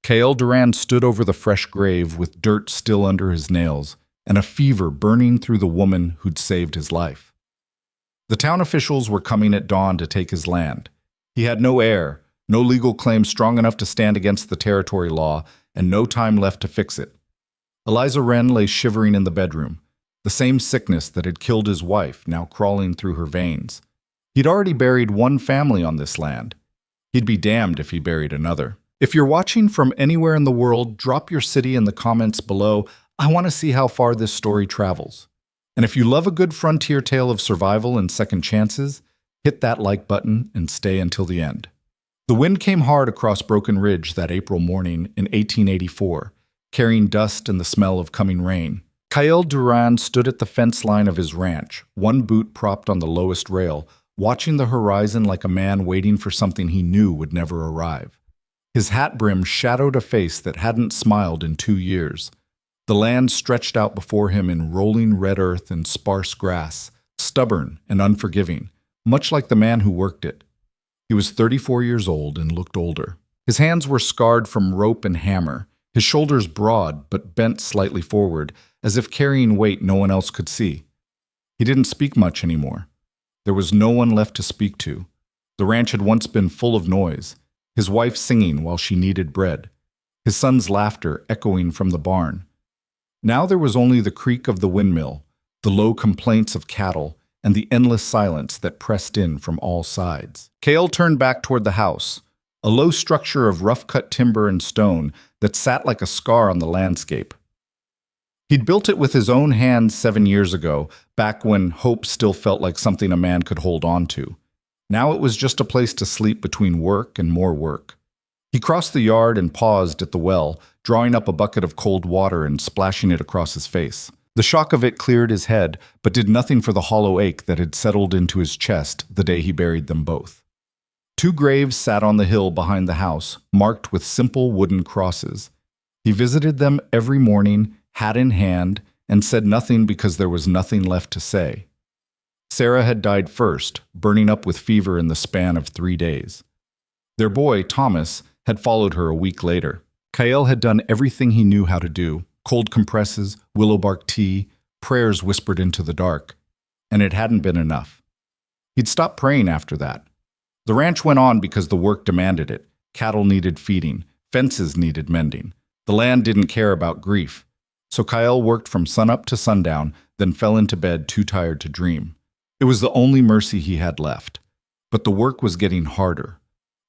Kael Duran stood over the fresh grave with dirt still under his nails and a fever burning through the woman who'd saved his life. The town officials were coming at dawn to take his land. He had no heir, no legal claim strong enough to stand against the territory law, and no time left to fix it. Eliza Wren lay shivering in the bedroom, the same sickness that had killed his wife now crawling through her veins. He'd already buried one family on this land. He'd be damned if he buried another. If you're watching from anywhere in the world, drop your city in the comments below. I want to see how far this story travels. And if you love a good frontier tale of survival and second chances, hit that like button and stay until the end. The wind came hard across Broken Ridge that April morning in 1884, carrying dust and the smell of coming rain. Kael Duran stood at the fence line of his ranch, one boot propped on the lowest rail, watching the horizon like a man waiting for something he knew would never arrive. His hat brim shadowed a face that hadn't smiled in 2 years. The land stretched out before him in rolling red earth and sparse grass, stubborn and unforgiving, much like the man who worked it. He was 34 years old and looked older. His hands were scarred from rope and hammer, his shoulders broad but bent slightly forward, as if carrying weight no one else could see. He didn't speak much anymore. There was no one left to speak to. The ranch had once been full of noise, his wife singing while she kneaded bread, his son's laughter echoing from the barn. Now there was only the creak of the windmill, the low complaints of cattle, and the endless silence that pressed in from all sides. Kael turned back toward the house, a low structure of rough-cut timber and stone that sat like a scar on the landscape. He'd built it with his own hands 7 years ago, back when hope still felt like something a man could hold on to. Now it was just a place to sleep between work and more work. He crossed the yard and paused at the well, drawing up a bucket of cold water and splashing it across his face. The shock of it cleared his head, but did nothing for the hollow ache that had settled into his chest the day he buried them both. 2 graves sat on the hill behind the house, marked with simple wooden crosses. He visited them every morning, hat in hand, and said nothing because there was nothing left to say. Sarah had died first, burning up with fever in the span of 3 days. Their boy, Thomas, had followed her a week later. Kael had done everything he knew how to do: cold compresses, willow bark tea, prayers whispered into the dark. And it hadn't been enough. He'd stopped praying after that. The ranch went on because the work demanded it. Cattle needed feeding. Fences needed mending. The land didn't care about grief. So Kael worked from sunup to sundown, then fell into bed too tired to dream. It was the only mercy he had left. But the work was getting harder.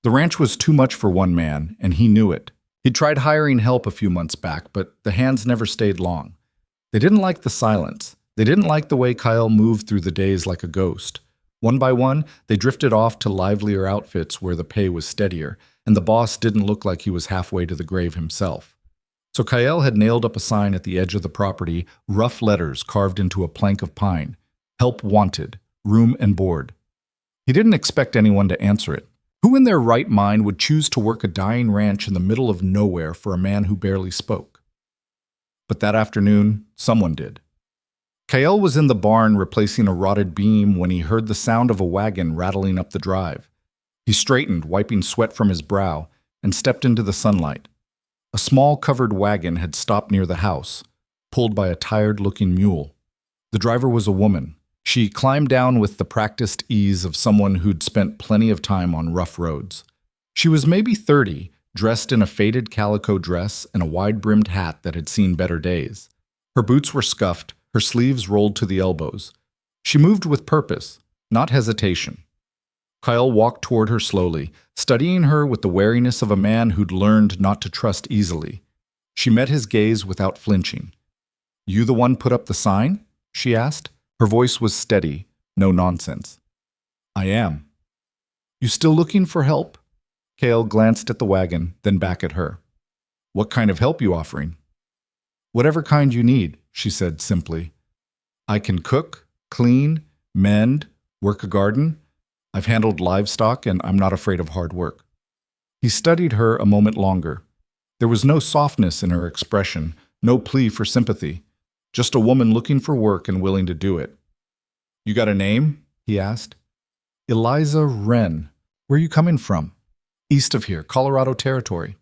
The ranch was too much for one man, and he knew it. He'd tried hiring help a few months back, but the hands never stayed long. They didn't like the silence. They didn't like the way Kael moved through the days like a ghost. One by one, they drifted off to livelier outfits where the pay was steadier, and the boss didn't look like he was halfway to the grave himself. So Kael had nailed up a sign at the edge of the property, rough letters carved into a plank of pine: "Help wanted, room and board." He didn't expect anyone to answer it. Who in their right mind would choose to work a dying ranch in the middle of nowhere for a man who barely spoke? But that afternoon, someone did. Kael was in the barn replacing a rotted beam when he heard the sound of a wagon rattling up the drive. He straightened, wiping sweat from his brow, and stepped into the sunlight. A small covered wagon had stopped near the house, pulled by a tired-looking mule. The driver was a woman. She climbed down with the practiced ease of someone who'd spent plenty of time on rough roads. She was maybe 30, dressed in a faded calico dress and a wide-brimmed hat that had seen better days. Her boots were scuffed, her sleeves rolled to the elbows. She moved with purpose, not hesitation. Kael walked toward her slowly, studying her with the wariness of a man who'd learned not to trust easily. She met his gaze without flinching. "You the one put up the sign?" she asked. Her voice was steady, no nonsense. "I am." "You still looking for help?" Kael glanced at the wagon, then back at her. "What kind of help you offering?" "Whatever kind you need," she said simply. "I can cook, clean, mend, work a garden. I've handled livestock, and I'm not afraid of hard work." He studied her a moment longer. There was no softness in her expression, no plea for sympathy. Just a woman looking for work and willing to do it. "You got a name?" he asked. "Eliza Wren. Where you coming from?" "East of here, Colorado Territory."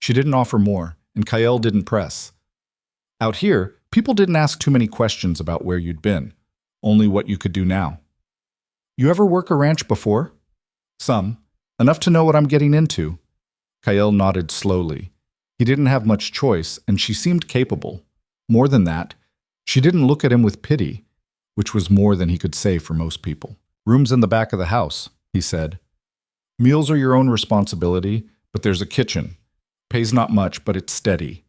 She didn't offer more, and Kyle didn't press. Out here, people didn't ask too many questions about where you'd been, only what you could do now. You ever work a ranch before? Some. Enough to know what I'm getting into. Kyle nodded slowly. He didn't have much choice, and she seemed capable. More than that, she didn't look at him with pity, which was more than he could say for most people. Room's in the back of the house, he said. Meals are your own responsibility, but there's a kitchen. Pays not much, but it's steady.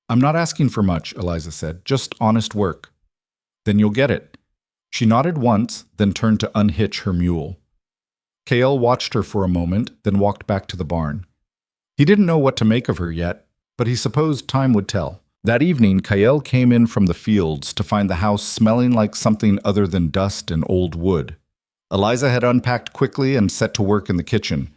I'm not asking for much, Eliza said, just honest work. Then you'll get it. She nodded once, then turned to unhitch her mule. Kale watched her for a moment, then walked back to the barn. He didn't know what to make of her yet, but he supposed time would tell. That evening, Kyle came in from the fields to find the house smelling like something other than dust and old wood. Eliza had unpacked quickly and set to work in the kitchen.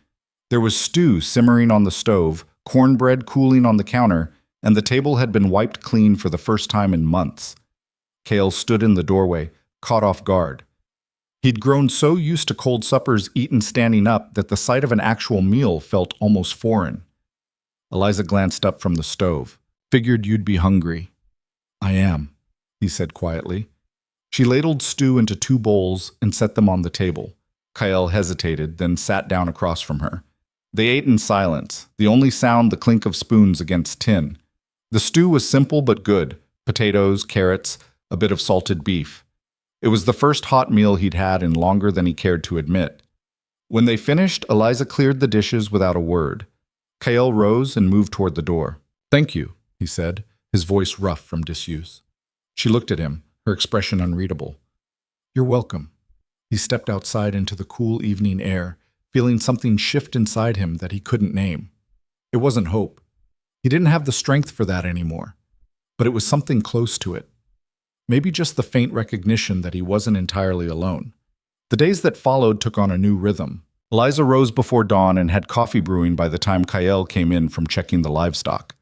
There was stew simmering on the stove, cornbread cooling on the counter, and the table had been wiped clean for the first time in months. Kale stood in the doorway, caught off guard. He'd grown so used to cold suppers eaten standing up that the sight of an actual meal felt almost foreign. Eliza glanced up from the stove. Figured you'd be hungry. I am, he said quietly. She ladled stew into 2 bowls and set them on the table. Kyle hesitated, then sat down across from her. They ate in silence, the only sound the clink of spoons against tin. The stew was simple but good. Potatoes, carrots, a bit of salted beef. It was the first hot meal he'd had in longer than he cared to admit. When they finished, Eliza cleared the dishes without a word. Kyle rose and moved toward the door. Thank you, he said, his voice rough from disuse. She looked at him, her expression unreadable. You're welcome. He stepped outside into the cool evening air, feeling something shift inside him that he couldn't name. It wasn't hope. He didn't have the strength for that anymore. But it was something close to it. Maybe just the faint recognition that he wasn't entirely alone. The days that followed took on a new rhythm. Eliza rose before dawn and had coffee brewing by the time Kyle came in from checking the livestock.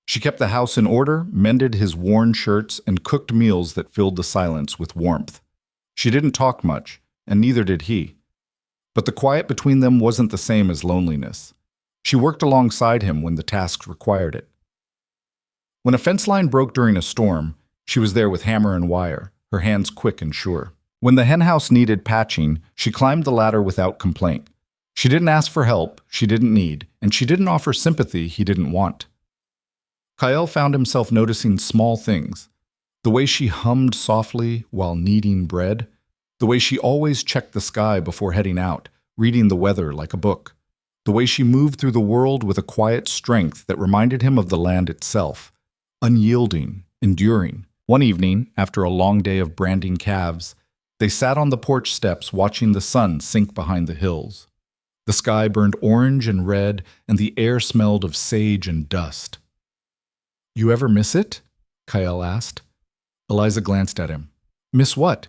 She kept the house in order, mended his worn shirts, and cooked meals that filled the silence with warmth. She didn't talk much, and neither did he. But the quiet between them wasn't the same as loneliness. She worked alongside him when the tasks required it. When a fence line broke during a storm, she was there with hammer and wire, her hands quick and sure. When the henhouse needed patching, she climbed the ladder without complaint. She didn't ask for help she didn't need, and she didn't offer sympathy he didn't want. Kyle found himself noticing small things. The way she hummed softly while kneading bread. The way she always checked the sky before heading out, reading the weather like a book. The way she moved through the world with a quiet strength that reminded him of the land itself. Unyielding, enduring. One evening, after a long day of branding calves, they sat on the porch steps watching the sun sink behind the hills. The sky burned orange and red, and the air smelled of sage and dust. You ever miss it? Kyle asked. Eliza glanced at him. Miss what?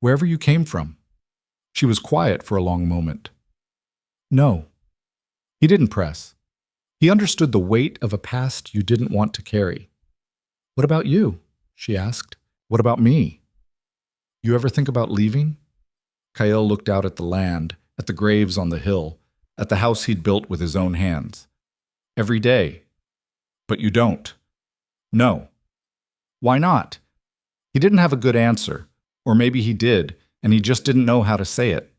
Wherever you came from. She was quiet for a long moment. No. He didn't press. He understood the weight of a past you didn't want to carry. What about you? She asked. What about me? You ever think about leaving? Kyle looked out at the land, at the graves on the hill, at the house he'd built with his own hands. Every day. But you don't. No. Why not? He didn't have a good answer, or maybe he did, and he just didn't know how to say it.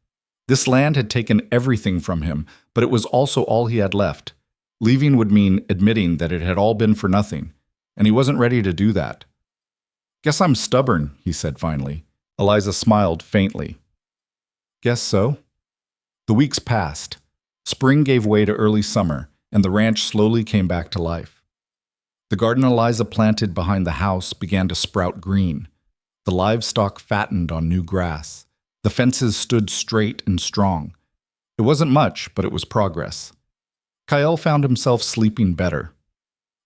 This land had taken everything from him, but it was also all he had left. Leaving would mean admitting that it had all been for nothing, and he wasn't ready to do that. Guess I'm stubborn, he said finally. Eliza smiled faintly. Guess so. The weeks passed. Spring gave way to early summer, and the ranch slowly came back to life. The garden Eliza planted behind the house began to sprout green. The livestock fattened on new grass. The fences stood straight and strong. It wasn't much, but it was progress. Kyle found himself sleeping better.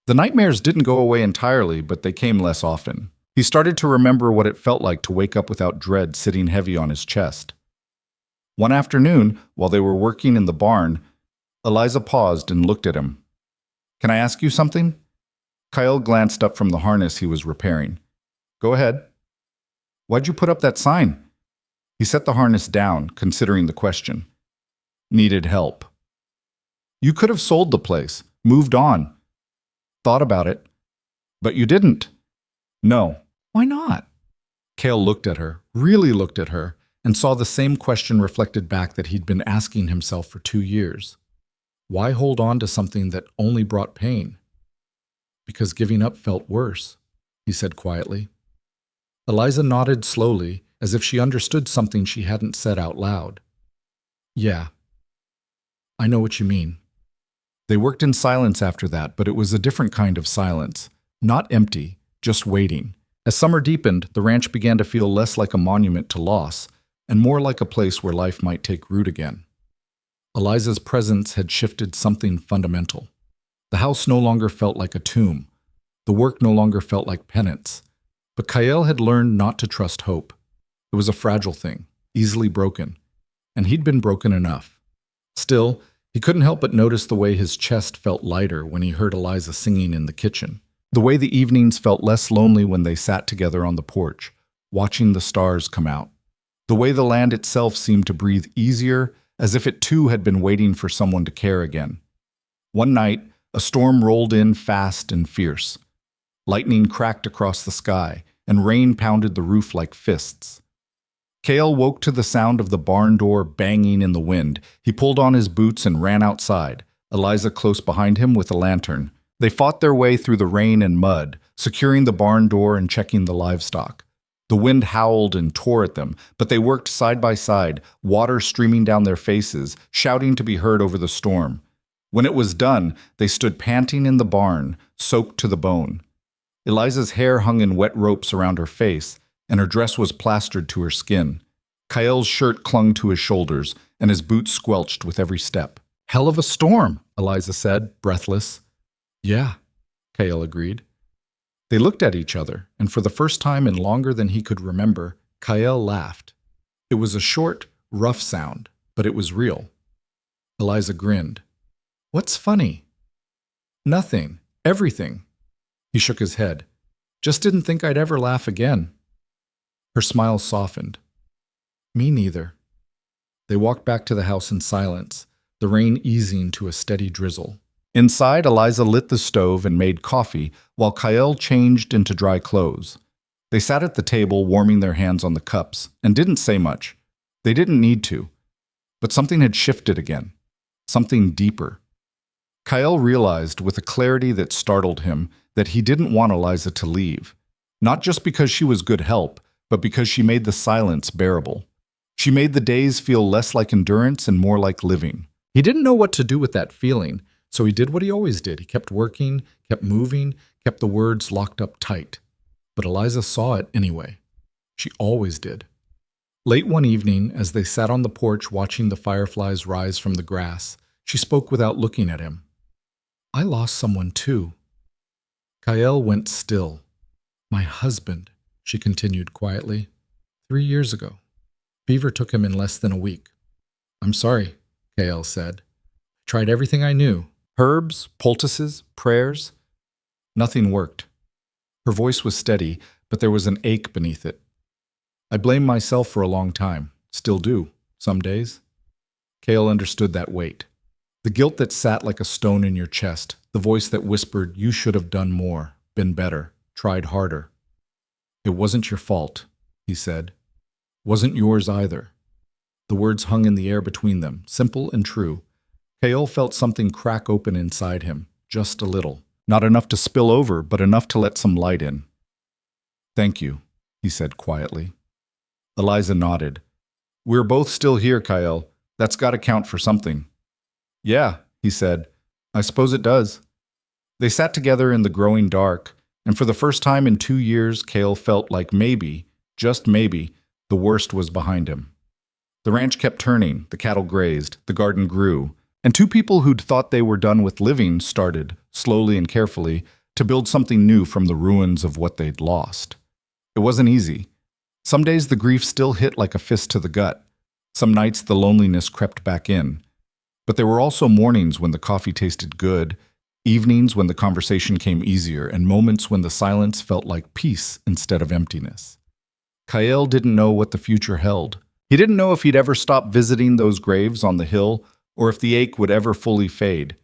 The nightmares didn't go away entirely, but they came less often. He started to remember what it felt like to wake up without dread sitting heavy on his chest. One afternoon, while they were working in the barn, Eliza paused and looked at him. Can I ask you something? Kyle glanced up from the harness he was repairing. Go ahead. Why'd you put up that sign? He set the harness down, considering the question. Needed help. You could have sold the place. moved on, thought about it. But you didn't. No. Why not? Cale looked at her, really looked at her, and saw the same question reflected back that he'd been asking himself for 2 years. Why hold on to something that only brought pain? Because giving up felt worse, he said quietly. Eliza nodded slowly, as if she understood something she hadn't said out loud. Yeah, I know what you mean. They worked in silence after that, but it was a different kind of silence. Not empty, just waiting. As summer deepened, the ranch began to feel less like a monument to loss, and more like a place where life might take root again. Eliza's presence had shifted something fundamental. The house no longer felt like a tomb. The work no longer felt like penance. But Kyle had learned not to trust hope. It was a fragile thing, easily broken, and he'd been broken enough. Still, he couldn't help but notice the way his chest felt lighter when he heard Eliza singing in the kitchen. The way the evenings felt less lonely when they sat together on the porch, watching the stars come out. The way the land itself seemed to breathe easier, as if it too had been waiting for someone to care again. One night, a storm rolled in fast and fierce. Lightning cracked across the sky, and rain pounded the roof like fists. Cale woke to the sound of the barn door banging in the wind. He pulled on his boots and ran outside, Eliza close behind him with a lantern. They fought their way through the rain and mud, securing the barn door and checking the livestock. The wind howled and tore at them, but they worked side by side, water streaming down their faces, shouting to be heard over the storm. When it was done, they stood panting in the barn, soaked to the bone. Eliza's hair hung in wet ropes around her face, and her dress was plastered to her skin. Kyle's shirt clung to his shoulders, and his boots squelched with every step. "Hell of a storm," Eliza said, breathless. "Yeah," Kyle agreed. They looked at each other, and for the first time in longer than he could remember, Kyle laughed. It was a short, rough sound, but it was real. Eliza grinned. "What's funny?" "Nothing. Everything." He shook his head. "Just didn't think I'd ever laugh again." Her smile softened. "Me neither." They walked back to the house in silence, the rain easing to a steady drizzle. Inside, Eliza lit the stove and made coffee, while Kyle changed into dry clothes. They sat at the table, warming their hands on the cups, and didn't say much. They didn't need to. But something had shifted again. Something deeper. Kyle realized, with a clarity that startled him, that he didn't want Eliza to leave. Not just because she was good help, but because she made the silence bearable. She made the days feel less like endurance and more like living. He didn't know what to do with that feeling, so he did what he always did. He kept working, kept moving, kept the words locked up tight. But Eliza saw it anyway. She always did. Late one evening, as they sat on the porch watching the fireflies rise from the grass, she spoke without looking at him. "I lost someone too." Kyle went still. "My husband," she continued quietly, 3 years ago. Beaver took him in less than a week. "I'm sorry," Kyle said. "Tried everything I knew. Herbs, poultices, prayers. Nothing worked." Her voice was steady, but there was an ache beneath it. "I blamed myself for a long time. Still do, some days." Kale understood that weight. The guilt that sat like a stone in your chest, the voice that whispered, "You should have done more, been better, tried harder." "It wasn't your fault," he said. "Wasn't yours either." The words hung in the air between them, simple and true. Kale felt something crack open inside him, just a little. Not enough to spill over, but enough to let some light in. "Thank you," he said quietly. Eliza nodded. "We're both still here, Kyle. That's got to count for something." "Yeah," he said. "I suppose it does." They sat together in the growing dark, and for the first time in 2 years, Kale felt like maybe, just maybe, the worst was behind him. The ranch kept turning, the cattle grazed, the garden grew, and two people who'd thought they were done with living started, slowly and carefully, to build something new from the ruins of what they'd lost. It wasn't easy. Some days the grief still hit like a fist to the gut. Some nights the loneliness crept back in. But there were also mornings when the coffee tasted good, evenings when the conversation came easier, and moments when the silence felt like peace instead of emptiness. Kyle didn't know what the future held. He didn't know if he'd ever stop visiting those graves on the hill, or if the ache would ever fully fade.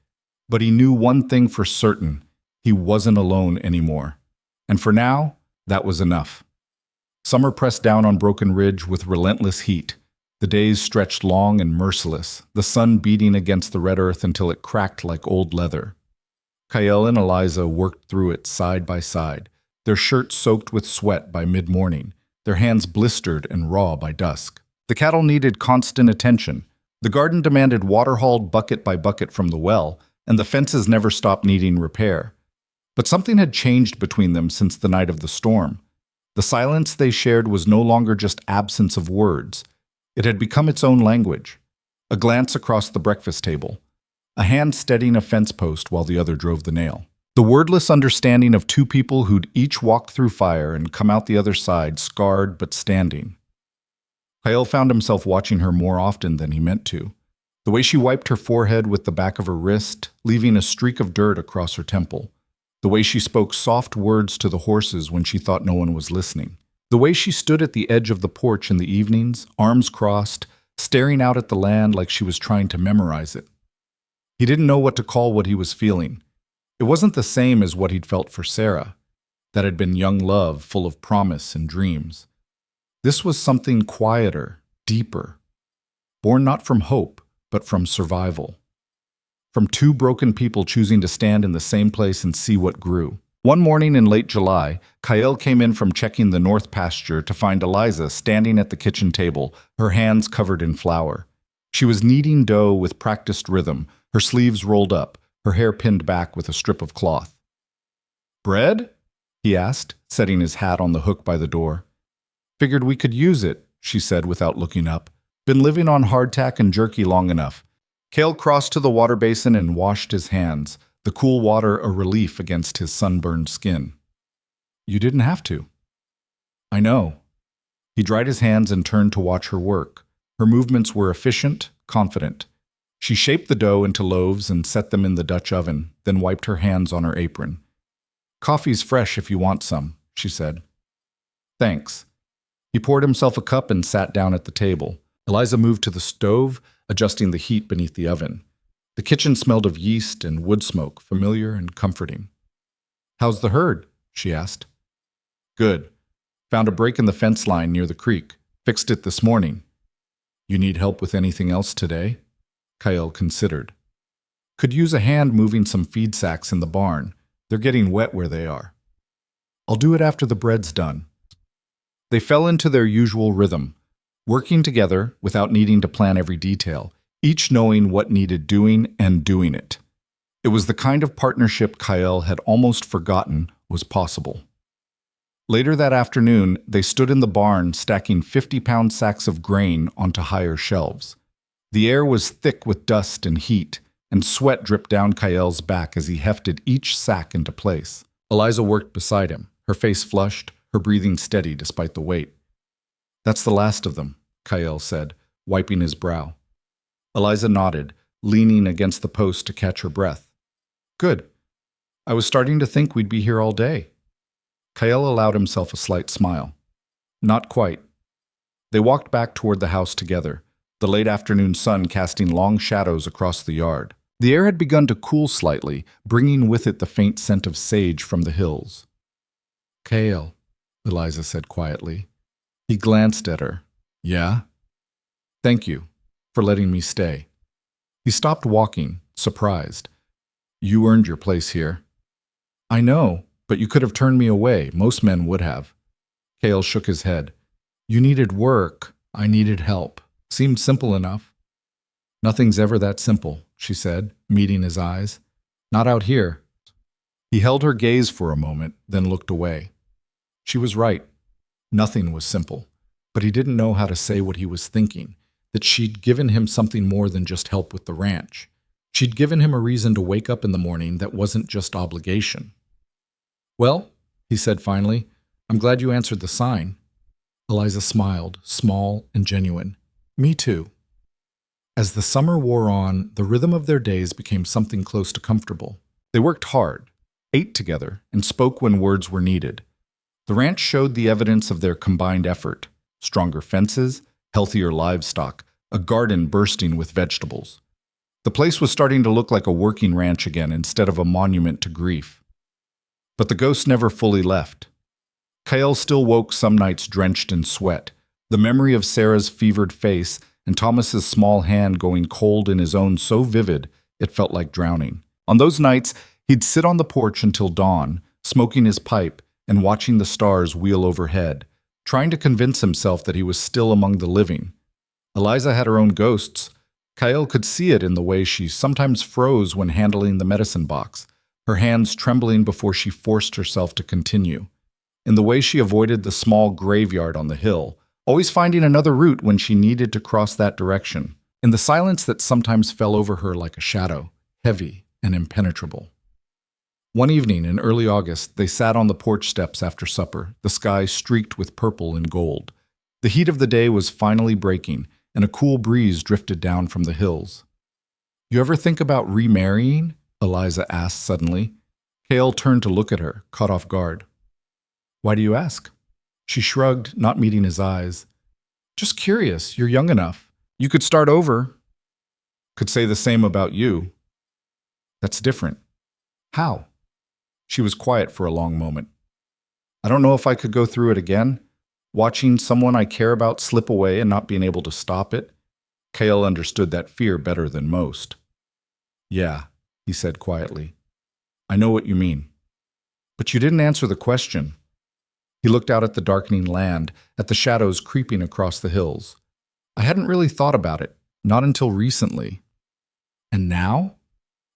But he knew one thing for certain: he wasn't alone anymore. And for now, that was enough. Summer pressed down on Broken Ridge with relentless heat. The days stretched long and merciless, the sun beating against the red earth until it cracked like old leather. Kyle and Eliza worked through it side by side, their shirts soaked with sweat by mid-morning, their hands blistered and raw by dusk. The cattle needed constant attention. The garden demanded water hauled bucket by bucket from the well, and the fences never stopped needing repair. But something had changed between them since the night of the storm. The silence they shared was no longer just absence of words. It had become its own language. A glance across the breakfast table, a hand steadying a fence post while the other drove the nail. The wordless understanding of two people who'd each walked through fire and come out the other side scarred but standing. Kyle found himself watching her more often than he meant to. The way she wiped her forehead with the back of her wrist, leaving a streak of dirt across her temple. The way she spoke soft words to the horses when she thought no one was listening. The way she stood at the edge of the porch in the evenings, arms crossed, staring out at the land like she was trying to memorize it. He didn't know what to call what he was feeling. It wasn't the same as what he'd felt for Sarah. That had been young love, full of promise and dreams. This was something quieter, deeper. Born not from hope, but from survival. From two broken people choosing to stand in the same place and see what grew. One morning in late July, Kyle came in from checking the north pasture to find Eliza standing at the kitchen table, her hands covered in flour. She was kneading dough with practiced rhythm, her sleeves rolled up, her hair pinned back with a strip of cloth. "Bread?" he asked, setting his hat on the hook by the door. "Figured we could use it," she said without looking up. "Been living on hardtack and jerky long enough." Cale crossed to the water basin and washed his hands, the cool water a relief against his sunburned skin. "You didn't have to." "I know." He dried his hands and turned to watch her work. Her movements were efficient, confident. She shaped the dough into loaves and set them in the Dutch oven, then wiped her hands on her apron. "Coffee's fresh if you want some," she said. "Thanks." He poured himself a cup and sat down at the table. Eliza moved to the stove, adjusting the heat beneath the oven. The kitchen smelled of yeast and wood smoke, familiar and comforting. "How's the herd?" she asked. "Good. Found a break in the fence line near the creek. Fixed it this morning." "You need help with anything else today?" Kyle considered. "Could use a hand moving some feed sacks in the barn. They're getting wet where they are." "I'll do it after the bread's done." They fell into their usual rhythm, working together without needing to plan every detail, each knowing what needed doing and doing it. It was the kind of partnership Kyle had almost forgotten was possible. Later that afternoon, they stood in the barn stacking 50-pound sacks of grain onto higher shelves. The air was thick with dust and heat, and sweat dripped down Kyle's back as he hefted each sack into place. Eliza worked beside him, her face flushed, her breathing steady despite the weight. "That's the last of them," Kyle said, wiping his brow. Eliza nodded, leaning against the post to catch her breath. "Good. I was starting to think we'd be here all day." Kyle allowed himself a slight smile. "Not quite." They walked back toward the house together, the late afternoon sun casting long shadows across the yard. The air had begun to cool slightly, bringing with it the faint scent of sage from the hills. "Kale," Eliza said quietly. He glanced at her. "Yeah?" "Thank you for letting me stay." He stopped walking, surprised. "You earned your place here." "I know, but you could have turned me away. Most men would have." Kale shook his head. "You needed work. I needed help. Seemed simple enough." "Nothing's ever that simple," she said, meeting his eyes. "Not out here." He held her gaze for a moment, then looked away. She was right. Nothing was simple, but he didn't know how to say what he was thinking, that she'd given him something more than just help with the ranch. She'd given him a reason to wake up in the morning that wasn't just obligation. "Well," he said finally, "I'm glad you answered the sign." Eliza smiled, small and genuine. "Me too." As the summer wore on, the rhythm of their days became something close to comfortable. They worked hard, ate together, and spoke when words were needed. The ranch showed the evidence of their combined effort: stronger fences, healthier livestock, a garden bursting with vegetables. The place was starting to look like a working ranch again instead of a monument to grief. But the ghost never fully left. Kyle still woke some nights drenched in sweat, the memory of Sarah's fevered face and Thomas's small hand going cold in his own so vivid it felt like drowning. On those nights, he'd sit on the porch until dawn, smoking his pipe and watching the stars wheel overhead, trying to convince himself that he was still among the living. Eliza had her own ghosts. Kyle could see it in the way she sometimes froze when handling the medicine box, her hands trembling before she forced herself to continue. In the way she avoided the small graveyard on the hill, always finding another route when she needed to cross that direction. In the silence that sometimes fell over her like a shadow, heavy and impenetrable. One evening in early August, they sat on the porch steps after supper, the sky streaked with purple and gold. The heat of the day was finally breaking, and a cool breeze drifted down from the hills. "You ever think about remarrying?" Eliza asked suddenly. Cale turned to look at her, caught off guard. "Why do you ask?" She shrugged, not meeting his eyes. "Just curious. You're young enough. You could start over." "Could say the same about you." "That's different." "How?" She was quiet for a long moment. "I don't know if I could go through it again. Watching someone I care about slip away and not being able to stop it." Cale understood that fear better than most. "Yeah," he said quietly. "I know what you mean." "But you didn't answer the question." He looked out at the darkening land, at the shadows creeping across the hills. "I hadn't really thought about it, not until recently." "And now?"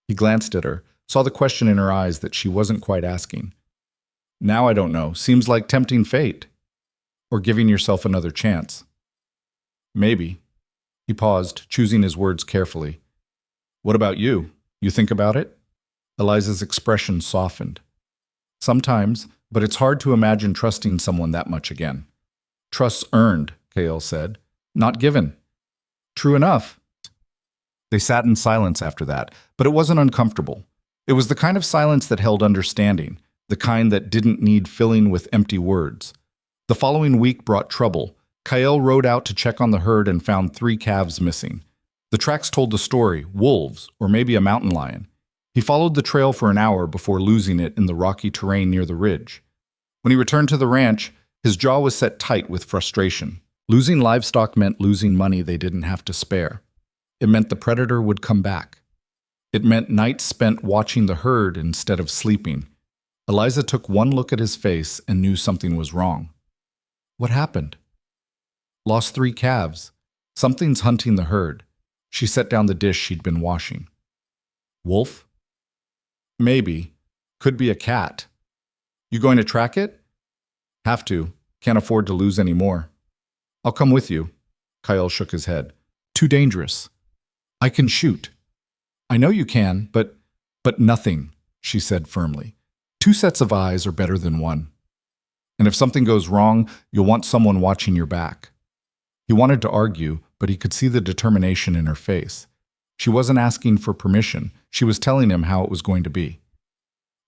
He glanced at her, saw the question in her eyes that she wasn't quite asking. "Now I don't know. Seems like tempting fate. Or giving yourself another chance." "Maybe." He paused, choosing his words carefully. "What about you? You think about it?" Eliza's expression softened. "Sometimes, but it's hard to imagine trusting someone that much again." "Trust's earned," Cale said. "Not given." "True enough." They sat in silence after that, but it wasn't uncomfortable. It was the kind of silence that held understanding, the kind that didn't need filling with empty words. The following week brought trouble. Kyle rode out to check on the herd and found 3 calves missing. The tracks told the story: wolves, or maybe a mountain lion. He followed the trail for an hour before losing it in the rocky terrain near the ridge. When he returned to the ranch, his jaw was set tight with frustration. Losing livestock meant losing money they didn't have to spare. It meant the predator would come back. It meant nights spent watching the herd instead of sleeping. Eliza took one look at his face and knew something was wrong. "What happened?" "Lost 3 calves. Something's hunting the herd." She set down the dish she'd been washing. "Wolf?" "Maybe. Could be a cat." "You going to track it?" "Have to. Can't afford to lose any more." "I'll come with you." Kyle shook his head. "Too dangerous." "I can shoot." "I know you can, but nothing," she said firmly. 2 sets of eyes are better than 1. And if something goes wrong, you'll want someone watching your back. He wanted to argue, but he could see the determination in her face. She wasn't asking for permission. She was telling him how it was going to be.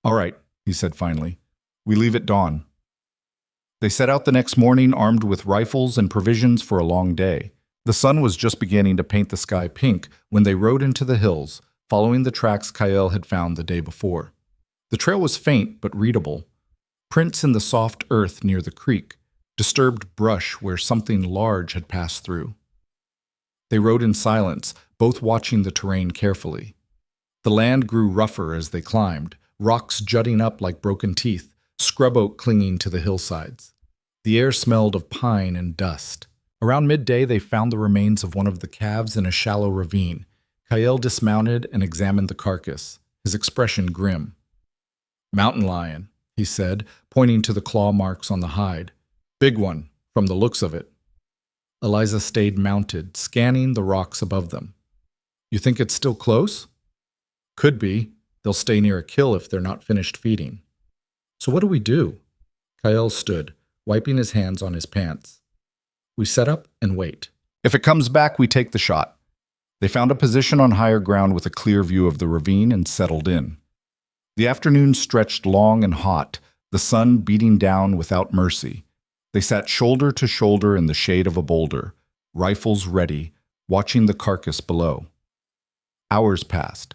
"All right," he said finally. "We leave at dawn." They set out the next morning armed with rifles and provisions for a long day. The sun was just beginning to paint the sky pink when they rode into the hills, following the tracks Kyle had found the day before. The trail was faint but readable. Prints in the soft earth near the creek, disturbed brush where something large had passed through. They rode in silence, both watching the terrain carefully. The land grew rougher as they climbed, rocks jutting up like broken teeth, scrub oak clinging to the hillsides. The air smelled of pine and dust. Around midday, they found the remains of one of the calves in a shallow ravine. Kyle dismounted and examined the carcass, his expression grim. "Mountain lion," he said, pointing to the claw marks on the hide. "Big one, from the looks of it." Eliza stayed mounted, scanning the rocks above them. "You think it's still close?" "Could be. They'll stay near a kill if they're not finished feeding." "So what do we do?" Kyle stood, wiping his hands on his pants. "We set up and wait. If it comes back, we take the shot." They found a position on higher ground with a clear view of the ravine and settled in. The afternoon stretched long and hot, the sun beating down without mercy. They sat shoulder to shoulder in the shade of a boulder, rifles ready, watching the carcass below. Hours passed.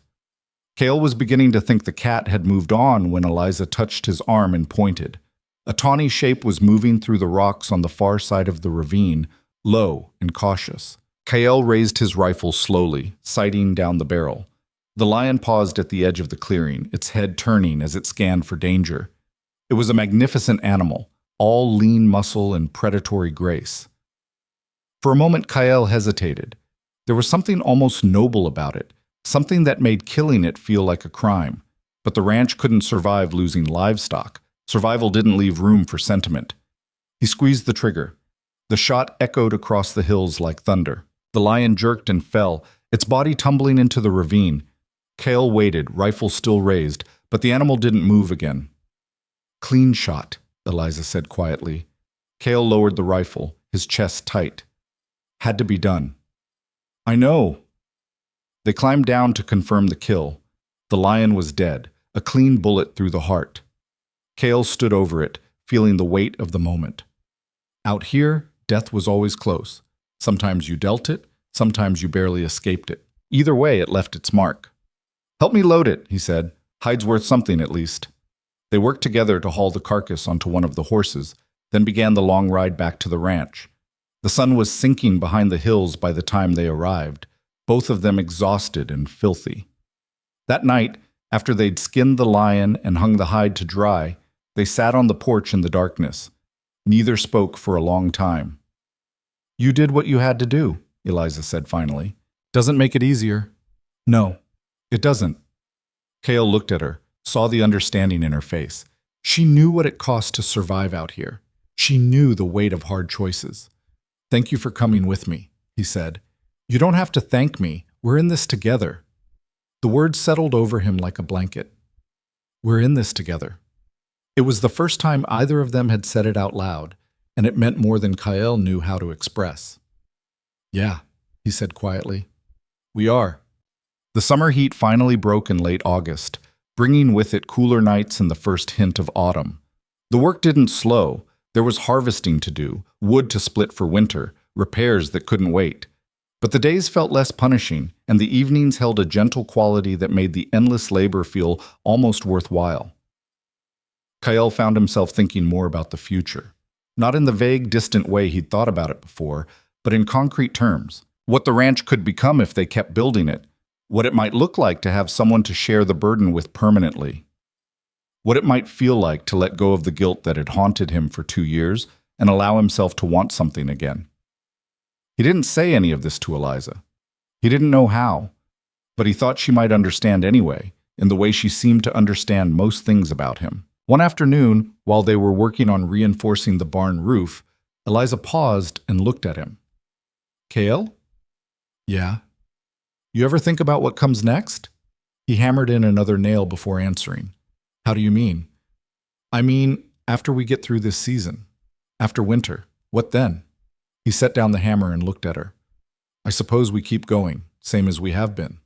Cale was beginning to think the cat had moved on when Eliza touched his arm and pointed. A tawny shape was moving through the rocks on the far side of the ravine, low and cautious. Cale raised his rifle slowly, sighting down the barrel. The lion paused at the edge of the clearing, its head turning as it scanned for danger. It was a magnificent animal, all lean muscle and predatory grace. For a moment, Cale hesitated. There was something almost noble about it, something that made killing it feel like a crime. But the ranch couldn't survive losing livestock. Survival didn't leave room for sentiment. He squeezed the trigger. The shot echoed across the hills like thunder. The lion jerked and fell, its body tumbling into the ravine. Cale waited, rifle still raised, but the animal didn't move again. "Clean shot," Eliza said quietly. Cale lowered the rifle, his chest tight. "Had to be done." "I know." They climbed down to confirm the kill. The lion was dead, a clean bullet through the heart. Cale stood over it, feeling the weight of the moment. Out here, death was always close. Sometimes you dealt it, sometimes you barely escaped it. Either way, it left its mark. "Help me load it," he said. "Hide's worth something at least." They worked together to haul the carcass onto one of the horses, then began the long ride back to the ranch. The sun was sinking behind the hills by the time they arrived, both of them exhausted and filthy. That night, after they'd skinned the lion and hung the hide to dry, they sat on the porch in the darkness. Neither spoke for a long time. "You did what you had to do," Eliza said finally. "Doesn't make it easier." "No, it doesn't." Cale looked at her, saw the understanding in her face. She knew what it cost to survive out here. She knew the weight of hard choices. "Thank you for coming with me," he said. "You don't have to thank me. We're in this together." The words settled over him like a blanket. "We're in this together." It was the first time either of them had said it out loud, and it meant more than Cale knew how to express. "Yeah," he said quietly. "We are." The summer heat finally broke in late August, bringing with it cooler nights and the first hint of autumn. The work didn't slow. There was harvesting to do, wood to split for winter, repairs that couldn't wait. But the days felt less punishing, and the evenings held a gentle quality that made the endless labor feel almost worthwhile. Cale found himself thinking more about the future. Not in the vague, distant way he'd thought about it before, but in concrete terms. What the ranch could become if they kept building it. What it might look like to have someone to share the burden with permanently. What it might feel like to let go of the guilt that had haunted him for 2 years and allow himself to want something again. He didn't say any of this to Eliza. He didn't know how, but he thought she might understand anyway, in the way she seemed to understand most things about him. One afternoon, while they were working on reinforcing the barn roof, Eliza paused and looked at him. "Cale?" "Yeah." "You ever think about what comes next?" He hammered in another nail before answering. "How do you mean?" "I mean, after we get through this season. After winter. What then?" He set down the hammer and looked at her. "I suppose we keep going, same as we have been."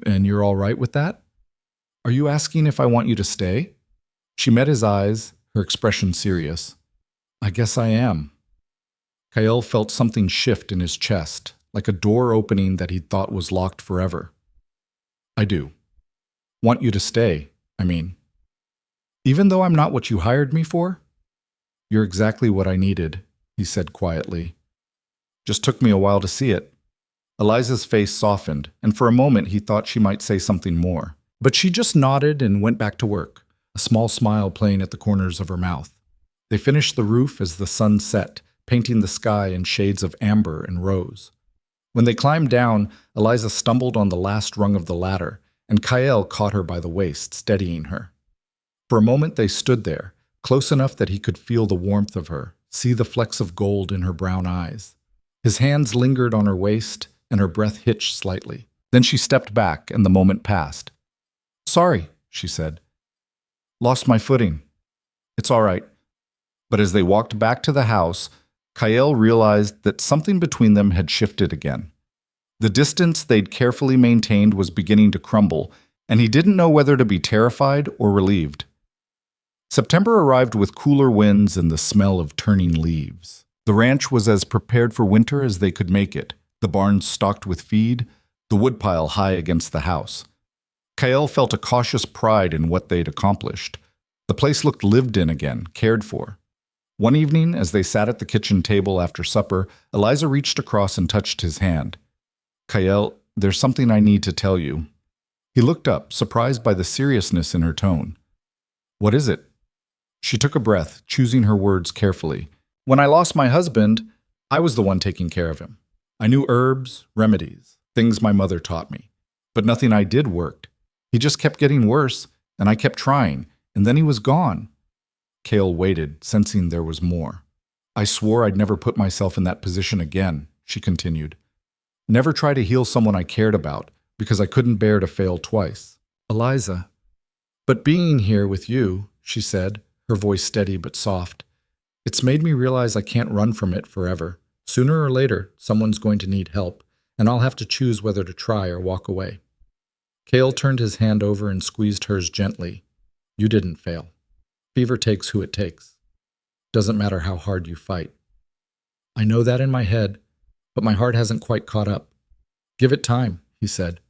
"And you're all right with that?" "Are you asking if I want you to stay?" She met his eyes, her expression serious. "I guess I am." Cale felt something shift in his chest, like a door opening that he'd thought was locked forever. "I do. Want you to stay, I mean." "Even though I'm not what you hired me for?" "You're exactly what I needed," he said quietly. "Just took me a while to see it." Eliza's face softened, and for a moment he thought she might say something more. But she just nodded and went back to work, a small smile playing at the corners of her mouth. They finished the roof as the sun set, painting the sky in shades of amber and rose. When they climbed down, Eliza stumbled on the last rung of the ladder, and Cale caught her by the waist, steadying her. For a moment they stood there, close enough that he could feel the warmth of her, see the flecks of gold in her brown eyes. His hands lingered on her waist, and her breath hitched slightly. Then she stepped back, and the moment passed. "Sorry," she said. "Lost my footing." "It's all right." But as they walked back to the house, Cale realized that something between them had shifted again. The distance they'd carefully maintained was beginning to crumble, and he didn't know whether to be terrified or relieved. September arrived with cooler winds and the smell of turning leaves. The ranch was as prepared for winter as they could make it, the barns stocked with feed, the woodpile high against the house. Kael felt a cautious pride in what they'd accomplished. The place looked lived in again, cared for. One evening, as they sat at the kitchen table after supper, Eliza reached across and touched his hand. "Kael, there's something I need to tell you." He looked up, surprised by the seriousness in her tone. "What is it?" She took a breath, choosing her words carefully. "When I lost my husband, I was the one taking care of him. I knew herbs, remedies, things my mother taught me. But nothing I did worked. He just kept getting worse, and I kept trying, and then he was gone." Kael waited, sensing there was more. "I swore I'd never put myself in that position again," she continued. "Never try to heal someone I cared about, because I couldn't bear to fail twice." "Eliza." "But being here with you," she said, her voice steady but soft, "it's made me realize I can't run from it forever. Sooner or later, someone's going to need help, and I'll have to choose whether to try or walk away." Kael turned his hand over and squeezed hers gently. "You didn't fail. Fever takes who it takes. Doesn't matter how hard you fight. I know that in my head, but my heart hasn't quite caught up. Give it time," he said.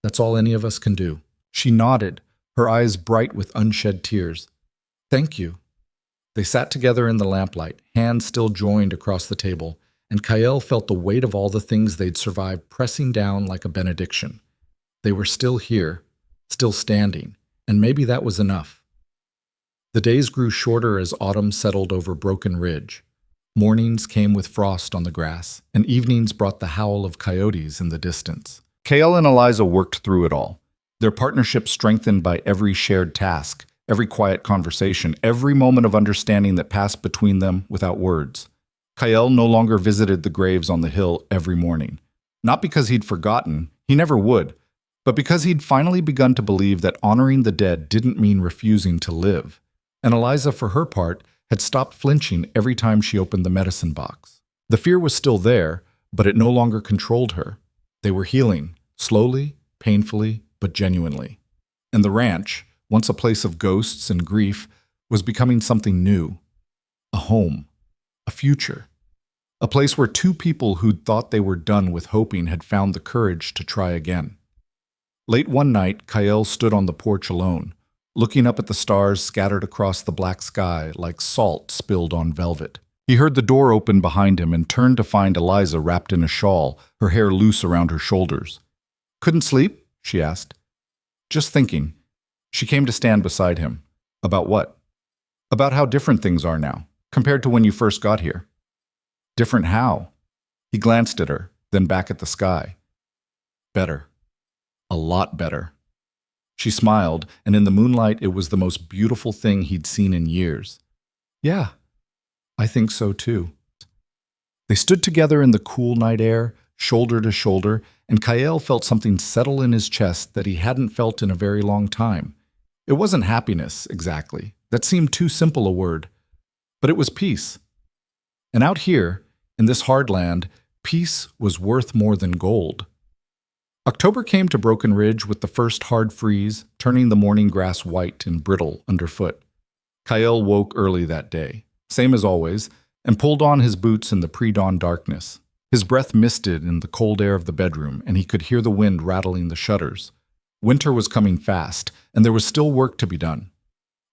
"That's all any of us can do." She nodded, her eyes bright with unshed tears. "Thank you." They sat together in the lamplight, hands still joined across the table, and Kael felt the weight of all the things they'd survived pressing down like a benediction. They were still here, still standing, and maybe that was enough. The days grew shorter as autumn settled over Broken Ridge. Mornings came with frost on the grass, and evenings brought the howl of coyotes in the distance. Kael and Eliza worked through it all, their partnership strengthened by every shared task, every quiet conversation, every moment of understanding that passed between them without words. Kael no longer visited the graves on the hill every morning. Not because he'd forgotten, he never would, but because he'd finally begun to believe that honoring the dead didn't mean refusing to live. And Eliza, for her part, had stopped flinching every time she opened the medicine box. The fear was still there, but it no longer controlled her. They were healing, slowly, painfully, but genuinely. And the ranch, once a place of ghosts and grief, was becoming something new. A home. A future. A place where two people who'd thought they were done with hoping had found the courage to try again. Late one night, Kael stood on the porch alone, looking up at the stars scattered across the black sky like salt spilled on velvet. He heard the door open behind him and turned to find Eliza wrapped in a shawl, her hair loose around her shoulders. "Couldn't sleep?" she asked. "Just thinking." She came to stand beside him. "About what?" "About how different things are now, compared to when you first got here." "Different how?" He glanced at her, then back at the sky. "Better. A lot better." She smiled, and in the moonlight it was the most beautiful thing he'd seen in years. "Yeah, I think so too." They stood together in the cool night air, shoulder to shoulder, and Kael felt something settle in his chest that he hadn't felt in a very long time. It wasn't happiness, exactly. That seemed too simple a word. But it was peace. And out here, in this hard land, peace was worth more than gold. October came to Broken Ridge with the first hard freeze, turning the morning grass white and brittle underfoot. Kael woke early that day, same as always, and pulled on his boots in the pre-dawn darkness. His breath misted in the cold air of the bedroom, and he could hear the wind rattling the shutters. Winter was coming fast, and there was still work to be done.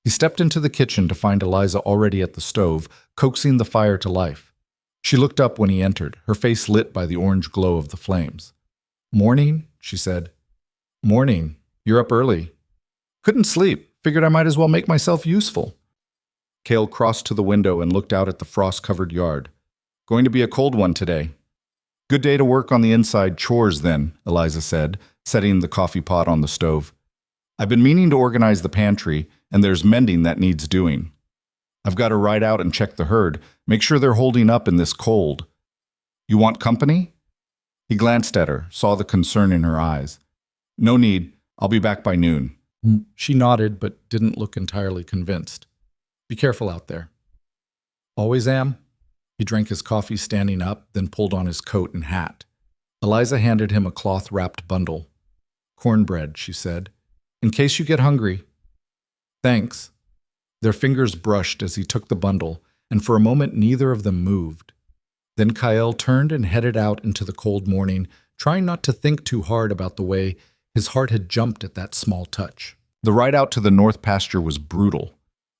He stepped into the kitchen to find Eliza already at the stove, coaxing the fire to life. She looked up when he entered, her face lit by the orange glow of the flames. "Morning," she said. "Morning. You're up early." "Couldn't sleep. Figured I might as well make myself useful." Kael crossed to the window and looked out at the frost-covered yard. "Going to be a cold one today." "Good day to work on the inside chores, then," Eliza said, setting the coffee pot on the stove. "I've been meaning to organize the pantry, and there's mending that needs doing. I've got to ride out and check the herd, make sure they're holding up in this cold. You want company?" He glanced at her, saw the concern in her eyes. "No need. I'll be back by noon." She nodded, but didn't look entirely convinced. "Be careful out there." "Always am." He drank his coffee standing up, then pulled on his coat and hat. Eliza handed him a cloth-wrapped bundle. "Cornbread," she said. "In case you get hungry." "Thanks." Their fingers brushed as he took the bundle, and for a moment neither of them moved. Then Kael turned and headed out into the cold morning, trying not to think too hard about the way his heart had jumped at that small touch. The ride out to the north pasture was brutal.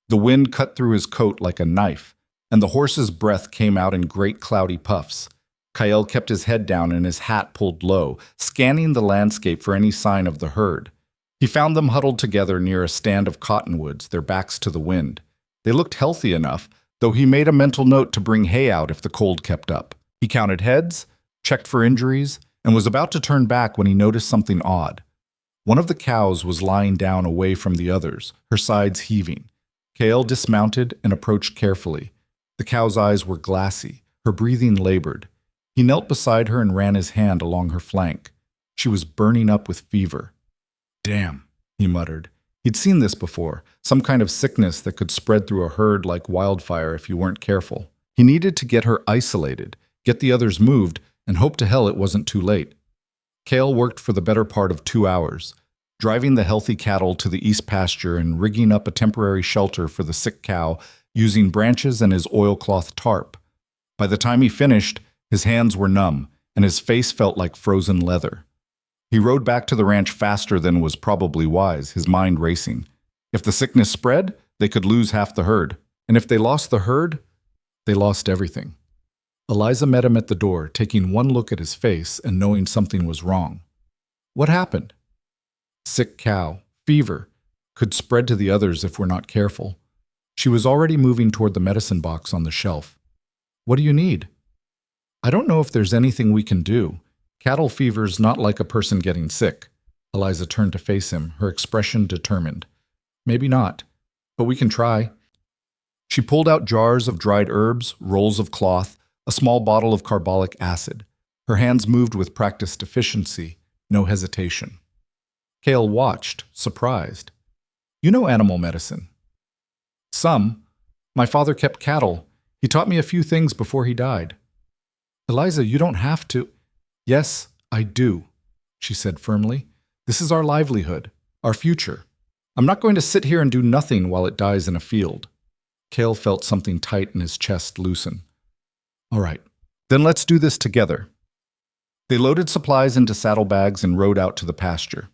The wind cut through his coat like a knife, and the horse's breath came out in great cloudy puffs. Kyle kept his head down and his hat pulled low, scanning the landscape for any sign of the herd. He found them huddled together near a stand of cottonwoods, their backs to the wind. They looked healthy enough, though he made a mental note to bring hay out if the cold kept up. He counted heads, checked for injuries, and was about to turn back when he noticed something odd. One of the cows was lying down away from the others, her sides heaving. Kale dismounted and approached carefully. The cow's eyes were glassy, her breathing labored. He knelt beside her and ran his hand along her flank. She was burning up with fever. "Damn," he muttered. He'd seen this before, some kind of sickness that could spread through a herd like wildfire if you weren't careful. He needed to get her isolated, get the others moved, and hope to hell it wasn't too late. Kale worked for the better part of 2 hours, driving the healthy cattle to the east pasture and rigging up a temporary shelter for the sick cow using branches and his oilcloth tarp. By the time he finished, his hands were numb, and his face felt like frozen leather. He rode back to the ranch faster than was probably wise, his mind racing. If the sickness spread, they could lose half the herd. And if they lost the herd, they lost everything. Eliza met him at the door, taking one look at his face and knowing something was wrong. What happened? Sick cow, fever, could spread to the others if we're not careful. She was already moving toward the medicine box on the shelf. What do you need? I don't know if there's anything we can do. Cattle fever's not like a person getting sick. Eliza turned to face him, her expression determined. Maybe not, but we can try. She pulled out jars of dried herbs, rolls of cloth, a small bottle of carbolic acid. Her hands moved with practiced efficiency, no hesitation. Kale watched, surprised. You know animal medicine. Some. My father kept cattle. He taught me a few things before he died. Eliza, you don't have to. Yes, I do, she said firmly. This is our livelihood, our future. I'm not going to sit here and do nothing while it dies in a field. Kale felt something tight in his chest loosen. All right, then let's do this together. They loaded supplies into saddlebags and rode out to the pasture.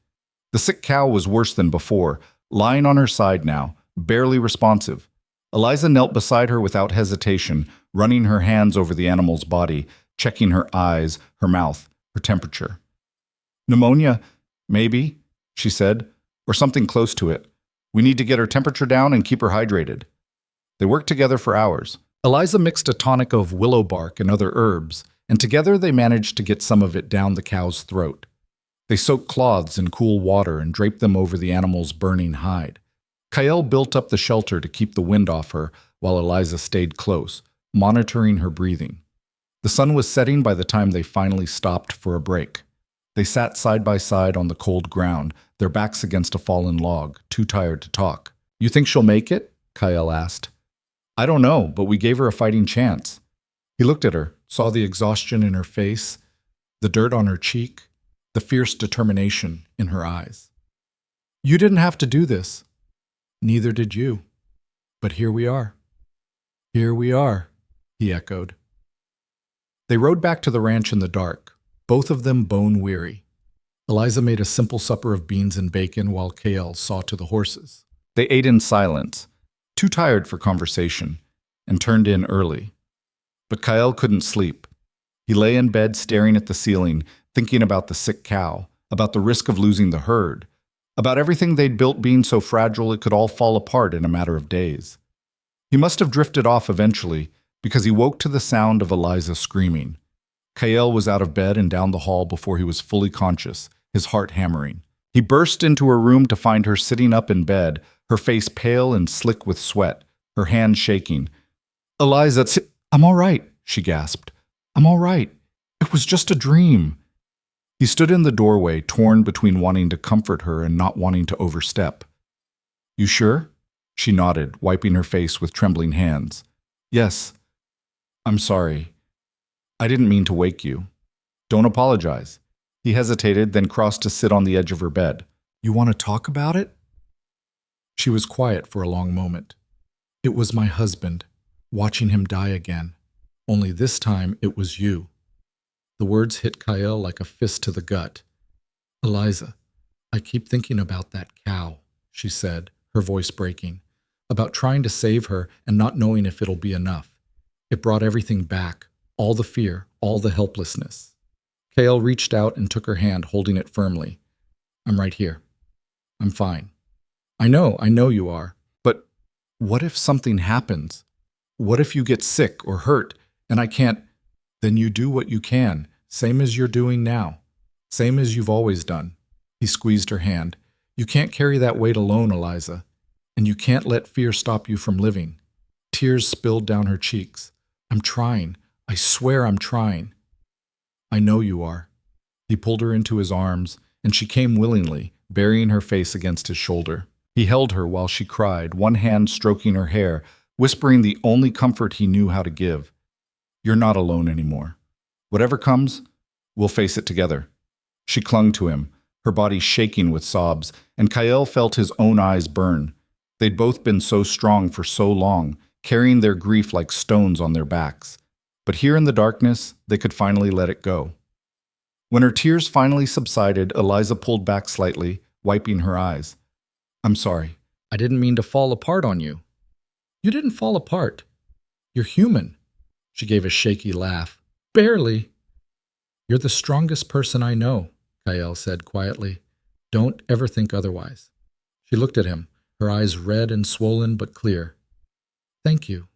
The sick cow was worse than before, lying on her side now, barely responsive. Eliza knelt beside her without hesitation, running her hands over the animal's body, checking her eyes, her mouth, her temperature. Pneumonia, maybe, she said, or something close to it. We need to get her temperature down and keep her hydrated. They worked together for hours. Eliza mixed a tonic of willow bark and other herbs, and together they managed to get some of it down the cow's throat. They soaked cloths in cool water and draped them over the animal's burning hide. Kyle built up the shelter to keep the wind off her while Eliza stayed close, monitoring her breathing. The sun was setting by the time they finally stopped for a break. They sat side by side on the cold ground, their backs against a fallen log, too tired to talk. You think she'll make it? Kyle asked. I don't know, but we gave her a fighting chance. He looked at her, saw the exhaustion in her face, the dirt on her cheek, the fierce determination in her eyes. You didn't have to do this. Neither did you. But here we are. Here we are, he echoed. They rode back to the ranch in the dark, both of them bone-weary. Eliza made a simple supper of beans and bacon while Kale saw to the horses. They ate in silence, too tired for conversation, and turned in early. But Kyle couldn't sleep. He lay in bed staring at the ceiling, thinking about the sick cow, about the risk of losing the herd, about everything they'd built being so fragile it could all fall apart in a matter of days. He must have drifted off eventually, because he woke to the sound of Eliza screaming. Kyle was out of bed and down the hall before he was fully conscious, his heart hammering. He burst into her room to find her sitting up in bed, her face pale and slick with sweat, her hands shaking. Eliza, I'm all right, she gasped. I'm all right. It was just a dream. He stood in the doorway, torn between wanting to comfort her and not wanting to overstep. You sure? She nodded, wiping her face with trembling hands. Yes. I'm sorry. I didn't mean to wake you. Don't apologize. He hesitated, then crossed to sit on the edge of her bed. You want to talk about it? She was quiet for a long moment. It was my husband, watching him die again. Only this time it was you. The words hit Kyle like a fist to the gut. "Eliza, I keep thinking about that cow," she said, her voice breaking, "about trying to save her and not knowing if it'll be enough. It brought everything back, all the fear, all the helplessness." Kale reached out and took her hand, holding it firmly. "I'm right here. I'm fine." I know you are. But what if something happens? What if you get sick or hurt and I can't? Then you do what you can, same as you're doing now, same as you've always done." He squeezed her hand. "You can't carry that weight alone, Eliza, and you can't let fear stop you from living." Tears spilled down her cheeks. "I'm trying. I swear I'm trying." "I know you are." He pulled her into his arms, and she came willingly, burying her face against his shoulder. He held her while she cried, one hand stroking her hair, whispering the only comfort he knew how to give. "You're not alone anymore. Whatever comes, we'll face it together." She clung to him, her body shaking with sobs, and Kyle felt his own eyes burn. They'd both been so strong for so long, carrying their grief like stones on their backs. But here in the darkness, they could finally let it go. When her tears finally subsided, Eliza pulled back slightly, wiping her eyes. "I'm sorry. I didn't mean to fall apart on you." "You didn't fall apart. You're human." She gave a shaky laugh. "Barely." "You're the strongest person I know," Kyle said quietly. "Don't ever think otherwise." She looked at him, her eyes red and swollen but clear. "Thank you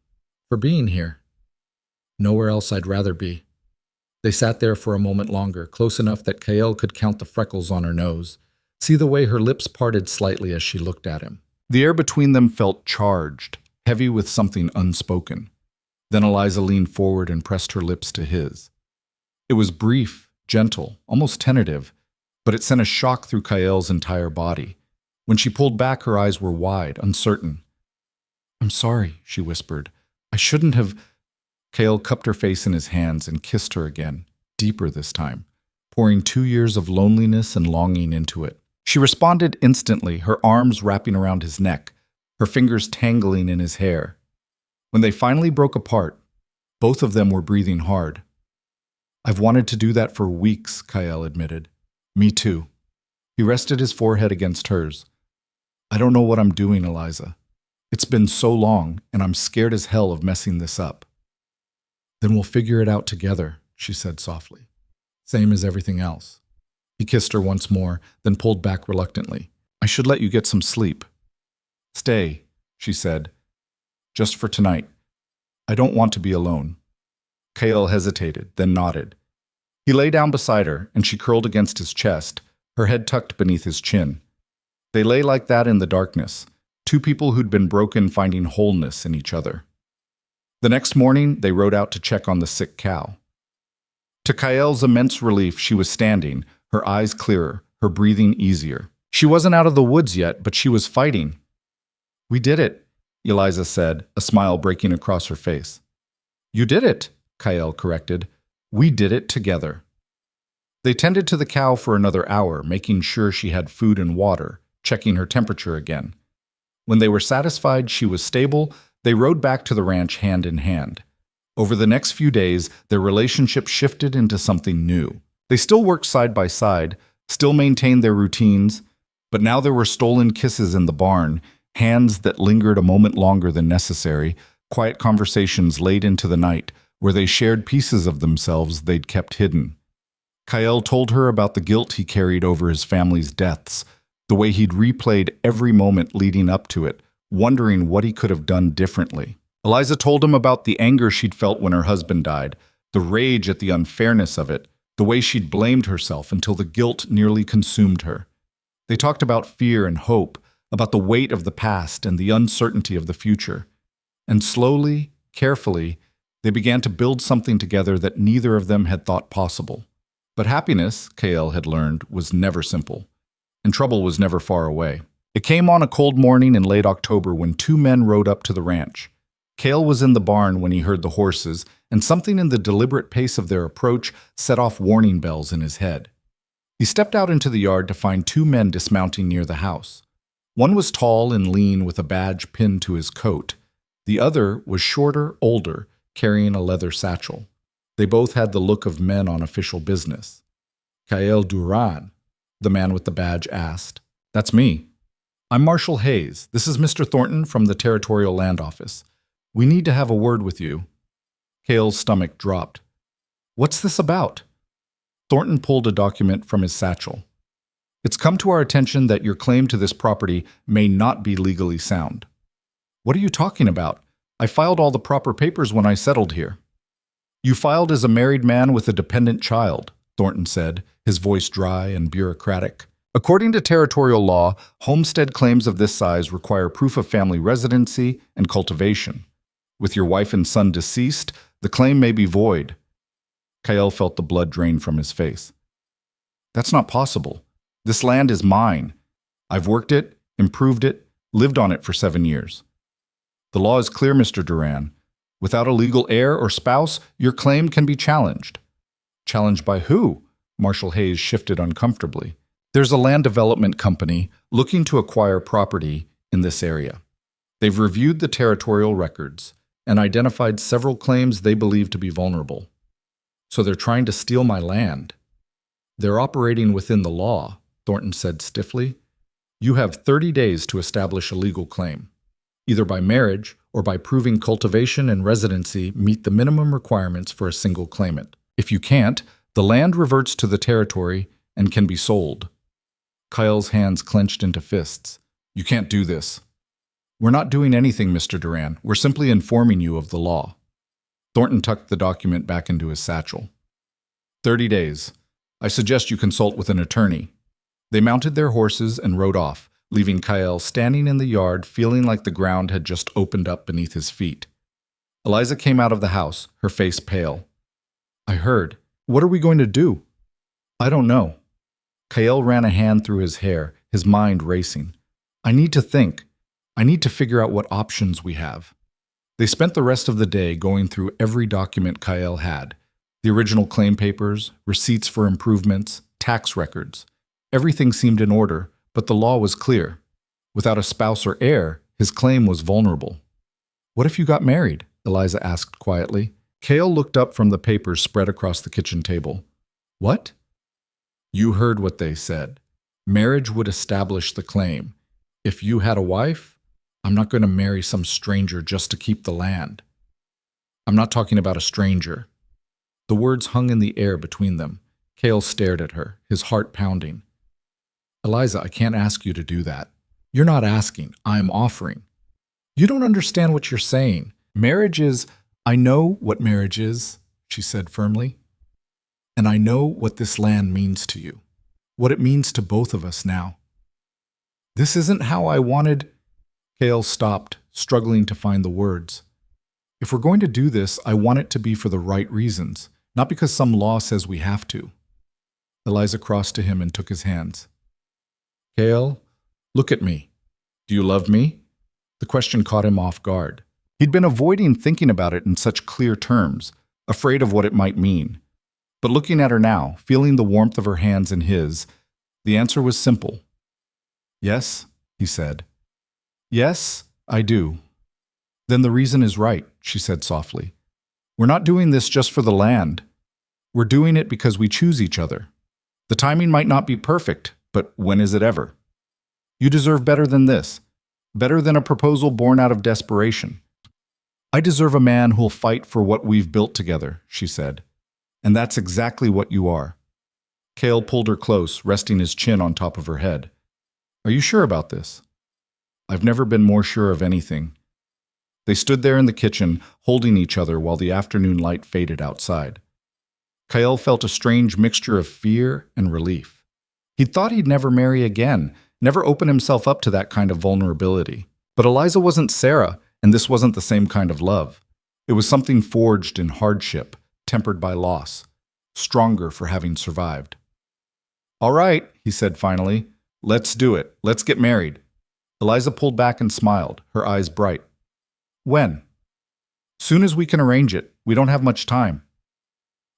for being here. Nowhere else I'd rather be." They sat there for a moment longer, close enough that Kyle could count the freckles on her nose, see the way her lips parted slightly as she looked at him. The air between them felt charged, heavy with something unspoken. Then Eliza leaned forward and pressed her lips to his. It was brief, gentle, almost tentative, but it sent a shock through Kyle's entire body. When she pulled back, her eyes were wide, uncertain. "I'm sorry," she whispered. "I shouldn't have—" Kyle cupped her face in his hands and kissed her again, deeper this time, pouring 2 years of loneliness and longing into it. She responded instantly, her arms wrapping around his neck, her fingers tangling in his hair. When they finally broke apart, both of them were breathing hard. "I've wanted to do that for weeks," Kyle admitted. "Me too." He rested his forehead against hers. "I don't know what I'm doing, Eliza. It's been so long, and I'm scared as hell of messing this up." "Then we'll figure it out together," she said softly. "Same as everything else." He kissed her once more, then pulled back reluctantly. "I should let you get some sleep." "Stay," she said. "Just for tonight. I don't want to be alone." Kale hesitated, then nodded. He lay down beside her, and she curled against his chest, her head tucked beneath his chin. They lay like that in the darkness, two people who'd been broken finding wholeness in each other. The next morning, they rode out to check on the sick cow. To Kyle's immense relief, she was standing, her eyes clearer, her breathing easier. She wasn't out of the woods yet, but she was fighting. "We did it," Eliza said, a smile breaking across her face. "You did it," Kyle corrected. "We did it together." They tended to the cow for another hour, making sure she had food and water, checking her temperature again. When they were satisfied she was stable, they rode back to the ranch hand in hand. Over the next few days, their relationship shifted into something new. They still worked side by side, still maintained their routines, but now there were stolen kisses in the barn, hands that lingered a moment longer than necessary, quiet conversations late into the night, where they shared pieces of themselves they'd kept hidden. Kyle told her about the guilt he carried over his family's deaths, the way he'd replayed every moment leading up to it, wondering what he could have done differently. Eliza told him about the anger she'd felt when her husband died, the rage at the unfairness of it, the way she'd blamed herself until the guilt nearly consumed her. They talked about fear and hope, about the weight of the past and the uncertainty of the future. And slowly, carefully, they began to build something together that neither of them had thought possible. But happiness, Kale had learned, was never simple, and trouble was never far away. It came on a cold morning in late October when two men rode up to the ranch. Kale was in the barn when he heard the horses, and something in the deliberate pace of their approach set off warning bells in his head. He stepped out into the yard to find two men dismounting near the house. One was tall and lean with a badge pinned to his coat. The other was shorter, older, carrying a leather satchel. They both had the look of men on official business. Kael Duran, the man with the badge, asked. That's me. I'm Marshal Hayes. This is Mr. Thornton from the Territorial Land Office. We need to have a word with you. Kael's stomach dropped. What's this about? Thornton pulled a document from his satchel. It's come to our attention that your claim to this property may not be legally sound. What are you talking about? I filed all the proper papers when I settled here. You filed as a married man with a dependent child, Thornton said, his voice dry and bureaucratic. According to territorial law, homestead claims of this size require proof of family residency and cultivation. With your wife and son deceased, the claim may be void. Kael felt the blood drain from his face. That's not possible. This land is mine. I've worked it, improved it, lived on it for 7 years. The law is clear, Mr. Duran. Without a legal heir or spouse, your claim can be challenged. Challenged by who? Marshal Hayes shifted uncomfortably. There's a land development company looking to acquire property in this area. They've reviewed the territorial records and identified several claims they believe to be vulnerable. So they're trying to steal my land. They're operating within the law, Thornton said stiffly. You have 30 days to establish a legal claim, either by marriage or by proving cultivation and residency meet the minimum requirements for a single claimant. If you can't, the land reverts to the territory and can be sold. Kael's hands clenched into fists. You can't do this. We're not doing anything, Mr. Duran. We're simply informing you of the law. Thornton tucked the document back into his satchel. 30 days. I suggest you consult with an attorney. They mounted their horses and rode off, leaving Kael standing in the yard feeling like the ground had just opened up beneath his feet. Eliza came out of the house, her face pale. I heard. What are we going to do? I don't know. Kael ran a hand through his hair, his mind racing. I need to think. I need to figure out what options we have. They spent the rest of the day going through every document Kael had. The original claim papers, receipts for improvements, tax records. Everything seemed in order, but the law was clear. Without a spouse or heir, his claim was vulnerable. What if you got married? Eliza asked quietly. Kael looked up from the papers spread across the kitchen table. What? You heard what they said. Marriage would establish the claim. If you had a wife, I'm not going to marry some stranger just to keep the land. I'm not talking about a stranger. The words hung in the air between them. Kael stared at her, his heart pounding. Eliza, I can't ask you to do that. You're not asking, I'm offering. You don't understand what you're saying. Marriage is... I know what marriage is, she said firmly. And I know what this land means to you. What it means to both of us now. This isn't how I wanted... Kael stopped, struggling to find the words. If we're going to do this, I want it to be for the right reasons, not because some law says we have to. Eliza crossed to him and took his hands. Kael, look at me. Do you love me? The question caught him off guard. He'd been avoiding thinking about it in such clear terms, afraid of what it might mean. But looking at her now, feeling the warmth of her hands in his, the answer was simple. Yes, he said. Yes, I do. Then the reason is right, she said softly. We're not doing this just for the land. We're doing it because we choose each other. The timing might not be perfect, but when is it ever? You deserve better than this, better than a proposal born out of desperation. I deserve a man who'll fight for what we've built together, she said. And that's exactly what you are. Kael pulled her close, resting his chin on top of her head. Are you sure about this? I've never been more sure of anything. They stood there in the kitchen, holding each other while the afternoon light faded outside. Kael felt a strange mixture of fear and relief. He'd thought he'd never marry again, never open himself up to that kind of vulnerability. But Eliza wasn't Sarah, and this wasn't the same kind of love. It was something forged in hardship, tempered by loss, stronger for having survived. All right, he said finally. Let's do it. Let's get married. Eliza pulled back and smiled, her eyes bright. When? Soon as we can arrange it. We don't have much time.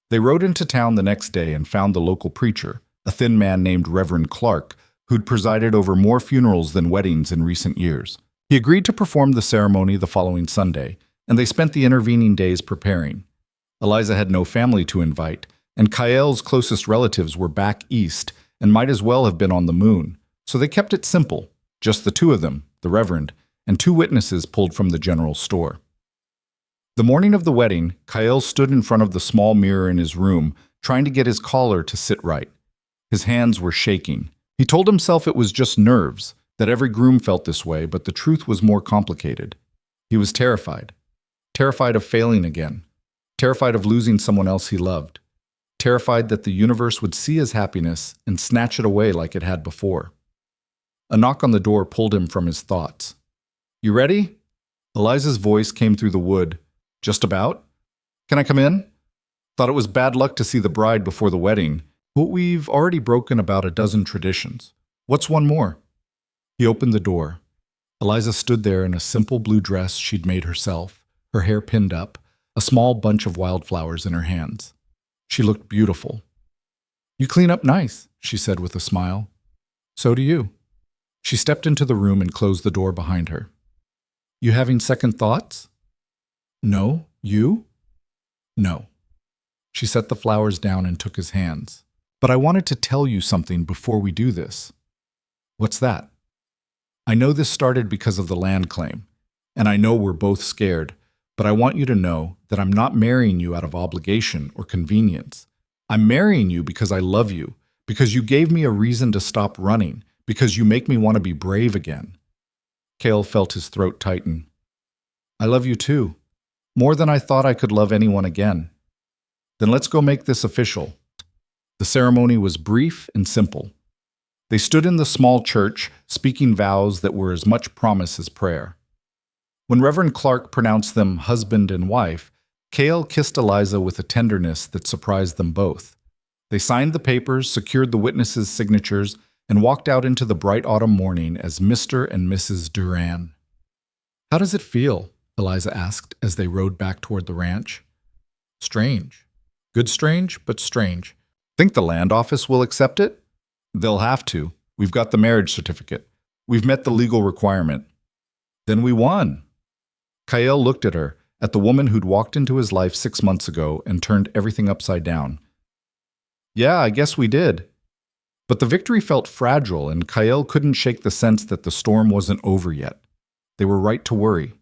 They rode into town the next day and found the local preacher, a thin man named Reverend Clark, who'd presided over more funerals than weddings in recent years. He agreed to perform the ceremony the following Sunday, and they spent the intervening days preparing. Eliza had no family to invite, and Kael's closest relatives were back east and might as well have been on the moon, so they kept it simple, just the two of them, the Reverend, and two witnesses pulled from the general store. The morning of the wedding, Kael stood in front of the small mirror in his room, trying to get his collar to sit right. His hands were shaking. He told himself it was just nerves, that every groom felt this way, but the truth was more complicated. He was terrified. Terrified of failing again. Terrified of losing someone else he loved. Terrified that the universe would see his happiness and snatch it away like it had before. A knock on the door pulled him from his thoughts. "You ready?" Eliza's voice came through the wood. "Just about. Can I come in? Thought it was bad luck to see the bride before the wedding, but we've already broken about a dozen traditions. What's one more?" He opened the door. Eliza stood there in a simple blue dress she'd made herself, her hair pinned up, a small bunch of wildflowers in her hands. She looked beautiful. "You clean up nice," she said with a smile. "So do you." She stepped into the room and closed the door behind her. "You having second thoughts?" "No. You?" "No." She set the flowers down and took his hands. "But I wanted to tell you something before we do this." "What's that?" "I know this started because of the land claim, and I know we're both scared, but I want you to know that I'm not marrying you out of obligation or convenience. I'm marrying you because I love you, because you gave me a reason to stop running, because you make me want to be brave again." Kael felt his throat tighten. "I love you too, more than I thought I could love anyone again." "Then let's go make this official." The ceremony was brief and simple. They stood in the small church, speaking vows that were as much promise as prayer. When Reverend Clark pronounced them husband and wife, Kael kissed Eliza with a tenderness that surprised them both. They signed the papers, secured the witnesses' signatures, and walked out into the bright autumn morning as Mr. and Mrs. Duran. "How does it feel?" Eliza asked as they rode back toward the ranch. "Strange. Good strange, but strange. Think the land office will accept it?" "They'll have to. We've got the marriage certificate. We've met the legal requirement." "Then we won." Kael looked at her, at the woman who'd walked into his life 6 months ago and turned everything upside down. "Yeah, I guess we did." But the victory felt fragile, and Kael couldn't shake the sense that the storm wasn't over yet. They were right to worry.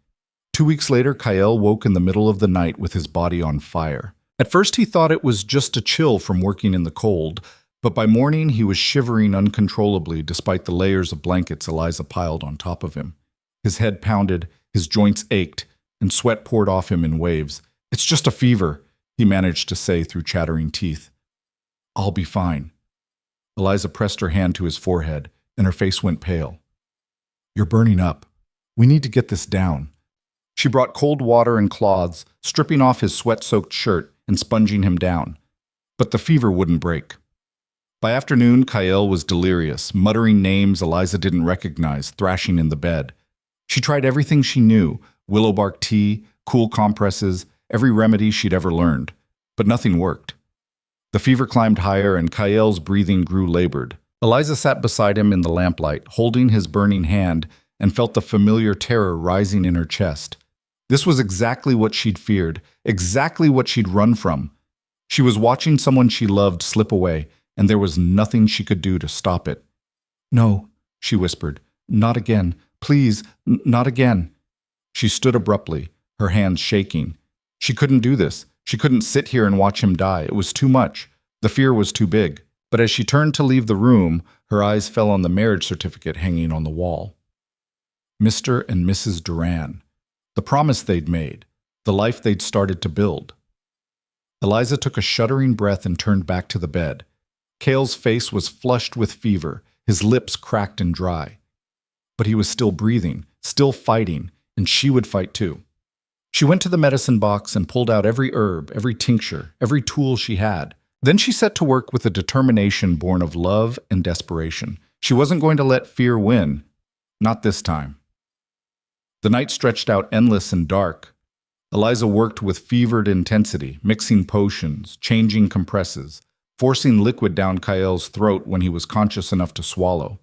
2 weeks later, Kael woke in the middle of the night with his body on fire. At first he thought it was just a chill from working in the cold, but by morning he was shivering uncontrollably despite the layers of blankets Eliza piled on top of him. His head pounded, his joints ached, and sweat poured off him in waves. "It's just a fever," he managed to say through chattering teeth. "I'll be fine." Eliza pressed her hand to his forehead, and her face went pale. "You're burning up. We need to get this down." She brought cold water and cloths, stripping off his sweat-soaked shirt and sponging him down. But the fever wouldn't break. By afternoon, Kael was delirious, muttering names Eliza didn't recognize, thrashing in the bed. She tried everything she knew, willow bark tea, cool compresses, every remedy she'd ever learned. But nothing worked. The fever climbed higher and Kael's breathing grew labored. Eliza sat beside him in the lamplight, holding his burning hand, and felt the familiar terror rising in her chest. This was exactly what she'd feared, exactly what she'd run from. She was watching someone she loved slip away, and there was nothing she could do to stop it. "No," she whispered. "Not again. Please, not again." She stood abruptly, her hands shaking. She couldn't do this. She couldn't sit here and watch him die. It was too much. The fear was too big. But as she turned to leave the room, her eyes fell on the marriage certificate hanging on the wall. Mr. and Mrs. Duran. The promise they'd made. The life they'd started to build. Eliza took a shuddering breath and turned back to the bed. Kael's face was flushed with fever, his lips cracked and dry. But he was still breathing, still fighting, and she would fight too. She went to the medicine box and pulled out every herb, every tincture, every tool she had. Then she set to work with a determination born of love and desperation. She wasn't going to let fear win. Not this time. The night stretched out endless and dark. Eliza worked with fevered intensity, mixing potions, changing compresses, forcing liquid down Kael's throat when he was conscious enough to swallow.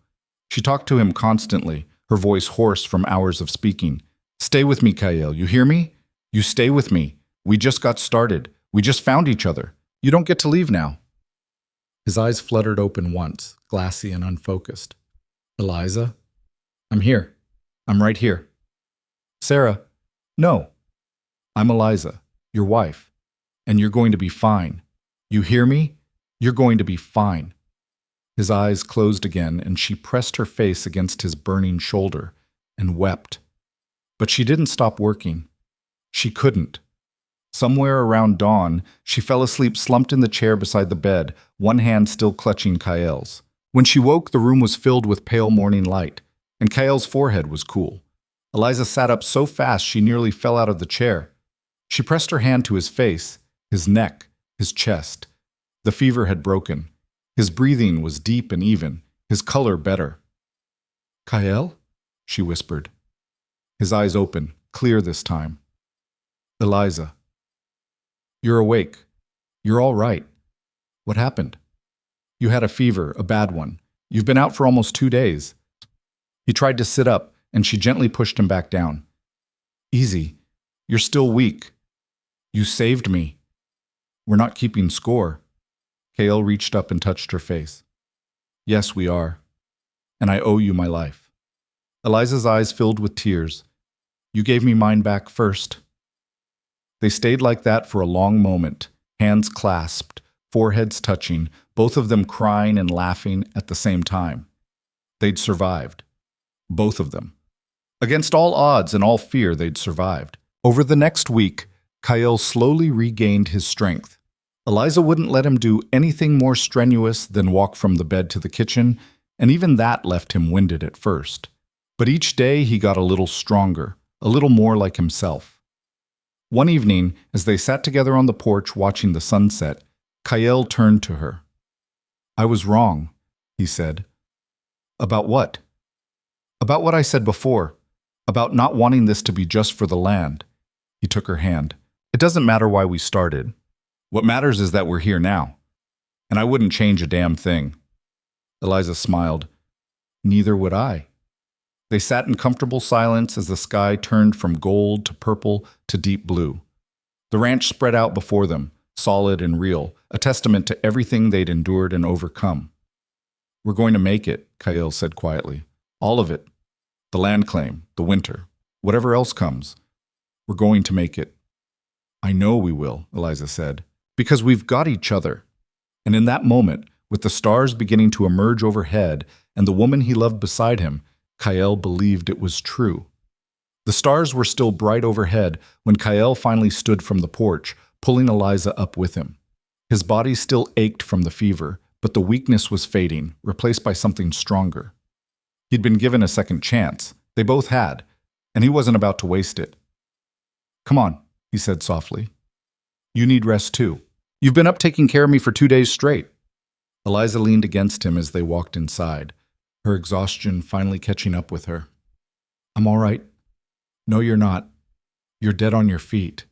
She talked to him constantly, her voice hoarse from hours of speaking. "Stay with me, Kael. You hear me? You stay with me. We just got started. We just found each other. You don't get to leave now. His eyes fluttered open once, glassy and unfocused. Eliza? I'm here. I'm right here. Sarah? No. I'm Eliza, your wife. And you're going to be fine. You hear me? You're going to be fine. His eyes closed again, and she pressed her face against his burning shoulder and wept. But she didn't stop working. She couldn't. Somewhere around dawn, she fell asleep slumped in the chair beside the bed, one hand still clutching Kael's. When she woke, the room was filled with pale morning light, and Kael's forehead was cool. Eliza sat up so fast she nearly fell out of the chair. She pressed her hand to his face, his neck, his chest. The fever had broken. His breathing was deep and even, his color better. Kael? She whispered. His eyes open, clear this time. Eliza. You're awake. You're all right. What happened? You had a fever, a bad one. You've been out for almost 2 days. He tried to sit up, and she gently pushed him back down. Easy. You're still weak. You saved me. We're not keeping score. Kael reached up and touched her face. Yes, we are. And I owe you my life. Eliza's eyes filled with tears. You gave me mine back first. They stayed like that for a long moment, hands clasped, foreheads touching, both of them crying and laughing at the same time. They'd survived. Both of them. Against all odds and all fear, they'd survived. Over the next week, Kael slowly regained his strength. Eliza wouldn't let him do anything more strenuous than walk from the bed to the kitchen, and even that left him winded at first. But each day he got a little stronger, a little more like himself. One evening, as they sat together on the porch watching the sunset, Kael turned to her. I was wrong, he said. About what? About what I said before, about not wanting this to be just for the land. He took her hand. It doesn't matter why we started. What matters is that we're here now. And I wouldn't change a damn thing. Eliza smiled. Neither would I. They sat in comfortable silence as the sky turned from gold to purple to deep blue. The ranch spread out before them, solid and real, a testament to everything they'd endured and overcome. We're going to make it, Kael said quietly. All of it. The land claim, the winter, whatever else comes. We're going to make it. I know we will, Eliza said, because we've got each other. And in that moment, with the stars beginning to emerge overhead and the woman he loved beside him, Kael believed it was true. The stars were still bright overhead when Kael finally stood from the porch, pulling Eliza up with him. His body still ached from the fever, but the weakness was fading, replaced by something stronger. He'd been given a second chance. They both had, and he wasn't about to waste it. Come on, he said softly. You need rest too. You've been up taking care of me for 2 days straight. Eliza leaned against him as they walked inside, her exhaustion finally catching up with her. I'm all right. No, you're not. You're dead on your feet.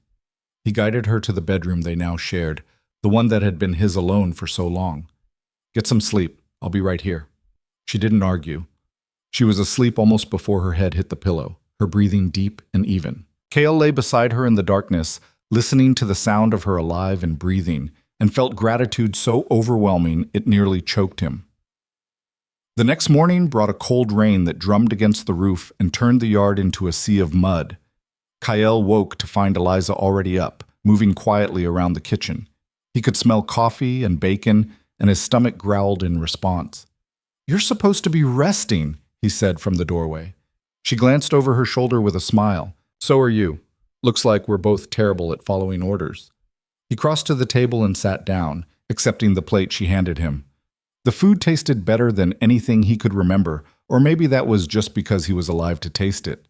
He guided her to the bedroom they now shared, the one that had been his alone for so long. Get some sleep. I'll be right here. She didn't argue. She was asleep almost before her head hit the pillow, her breathing deep and even. Kael lay beside her in the darkness, listening to the sound of her alive and breathing, and felt gratitude so overwhelming it nearly choked him. The next morning brought a cold rain that drummed against the roof and turned the yard into a sea of mud. Kael woke to find Eliza already up, moving quietly around the kitchen. He could smell coffee and bacon, and his stomach growled in response. You're supposed to be resting, he said from the doorway. She glanced over her shoulder with a smile. So are you. Looks like we're both terrible at following orders. He crossed to the table and sat down, accepting the plate she handed him. The food tasted better than anything he could remember, or maybe that was just because he was alive to taste it.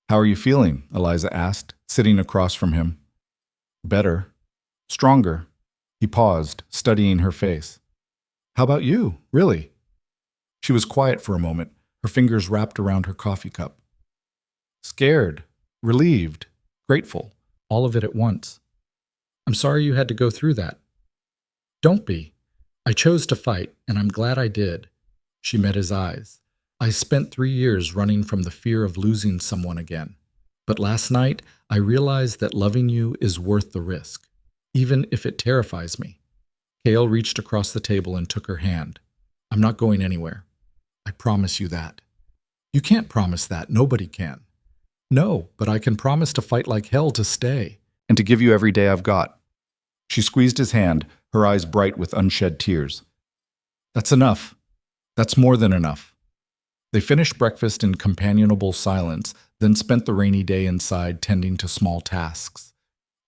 How are you feeling? Eliza asked, sitting across from him. Better. Stronger. He paused, studying her face. How about you, really? She was quiet for a moment, her fingers wrapped around her coffee cup. Scared, relieved, grateful, all of it at once. I'm sorry you had to go through that. Don't be. I chose to fight, and I'm glad I did. She met his eyes. I spent 3 years running from the fear of losing someone again. But last night, I realized that loving you is worth the risk. even if it terrifies me. Kale reached across the table and took her hand. I'm not going anywhere. I promise you that. You can't promise that. Nobody can. No, but I can promise to fight like hell to stay. And to give you every day I've got. She squeezed his hand, her eyes bright with unshed tears. That's enough. That's more than enough. They finished breakfast in companionable silence, then spent the rainy day inside tending to small tasks.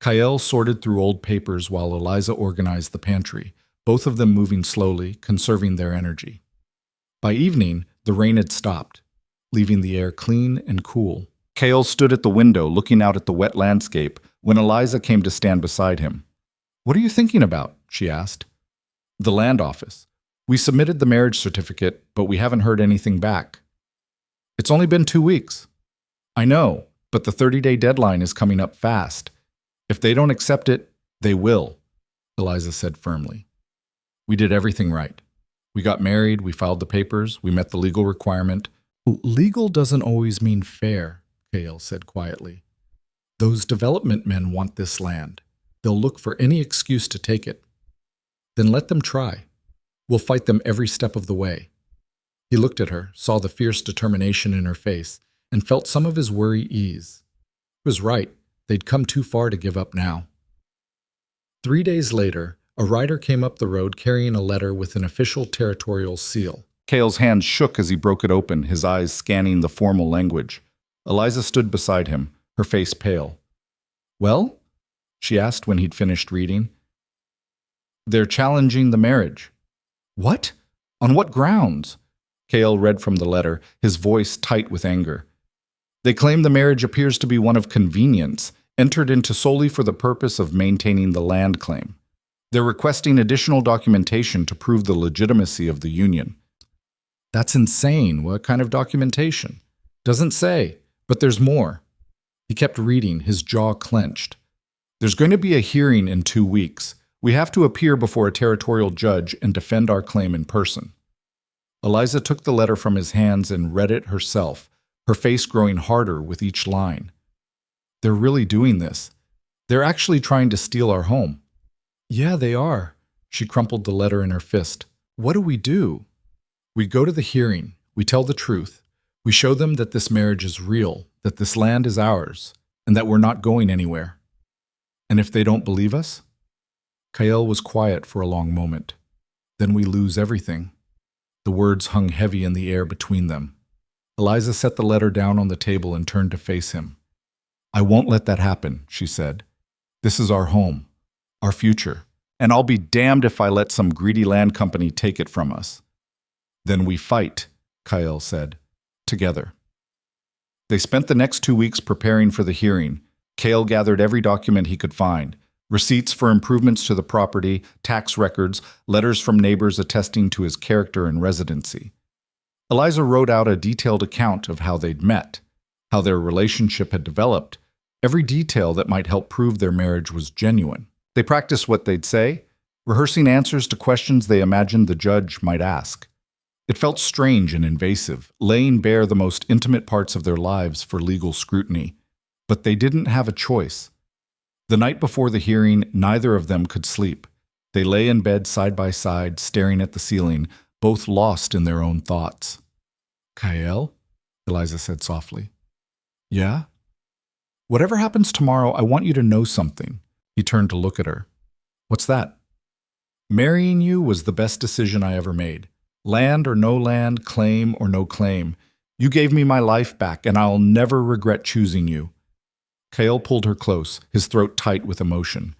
Kyle sorted through old papers while Eliza organized the pantry, both of them moving slowly, conserving their energy. By evening, the rain had stopped, leaving the air clean and cool. Kale stood at the window looking out at the wet landscape when Eliza came to stand beside him. What are you thinking about? She asked. The land office. We submitted the marriage certificate, but we haven't heard anything back. It's only been 2 weeks. I know, but the 30-day deadline is coming up fast. If they don't accept it, they will, Eliza said firmly. We did everything right. We got married, we filed the papers, we met the legal requirement. Legal doesn't always mean fair, Kale said quietly. Those development men want this land. They'll look for any excuse to take it. Then let them try. We'll fight them every step of the way. He looked at her, saw the fierce determination in her face, and felt some of his worry ease. He was right. They'd come too far to give up now. 3 days later, a rider came up the road carrying a letter with an official territorial seal. Kale's hands shook as he broke it open, his eyes scanning the formal language. Eliza stood beside him, her face pale. Well? She asked when he'd finished reading. They're challenging the marriage. What? On what grounds? Kale read from the letter, his voice tight with anger. They claim the marriage appears to be one of convenience, entered into solely for the purpose of maintaining the land claim. They're requesting additional documentation to prove the legitimacy of the union. That's insane. What kind of documentation? Doesn't say, but there's more. He kept reading, his jaw clenched. There's going to be a hearing in 2 weeks. We have to appear before a territorial judge and defend our claim in person. Eliza took the letter from his hands and read it herself, her face growing harder with each line. They're really doing this. They're actually trying to steal our home. Yeah, they are. She crumpled the letter in her fist. What do we do? We go to the hearing. We tell the truth. We show them that this marriage is real, that this land is ours, and that we're not going anywhere. And if they don't believe us? Kyle was quiet for a long moment. Then we lose everything. The words hung heavy in the air between them. Eliza set the letter down on the table and turned to face him. I won't let that happen, she said. This is our home, our future, and I'll be damned if I let some greedy land company take it from us. Then we fight, Kyle said, together. They spent the next 2 weeks preparing for the hearing. Kale gathered every document he could find. Receipts for improvements to the property, tax records, letters from neighbors attesting to his character and residency. Eliza wrote out a detailed account of how they'd met, how their relationship had developed, every detail that might help prove their marriage was genuine. They practiced what they'd say, rehearsing answers to questions they imagined the judge might ask. It felt strange and invasive, laying bare the most intimate parts of their lives for legal scrutiny. But they didn't have a choice. The night before the hearing, neither of them could sleep. They lay in bed side by side, staring at the ceiling, both lost in their own thoughts. Kyle? Eliza said softly. Yeah? Whatever happens tomorrow, I want you to know something. He turned to look at her. What's that? Marrying you was the best decision I ever made. Land or no land, claim or no claim. You gave me my life back, and I'll never regret choosing you. Kale pulled her close, his throat tight with emotion.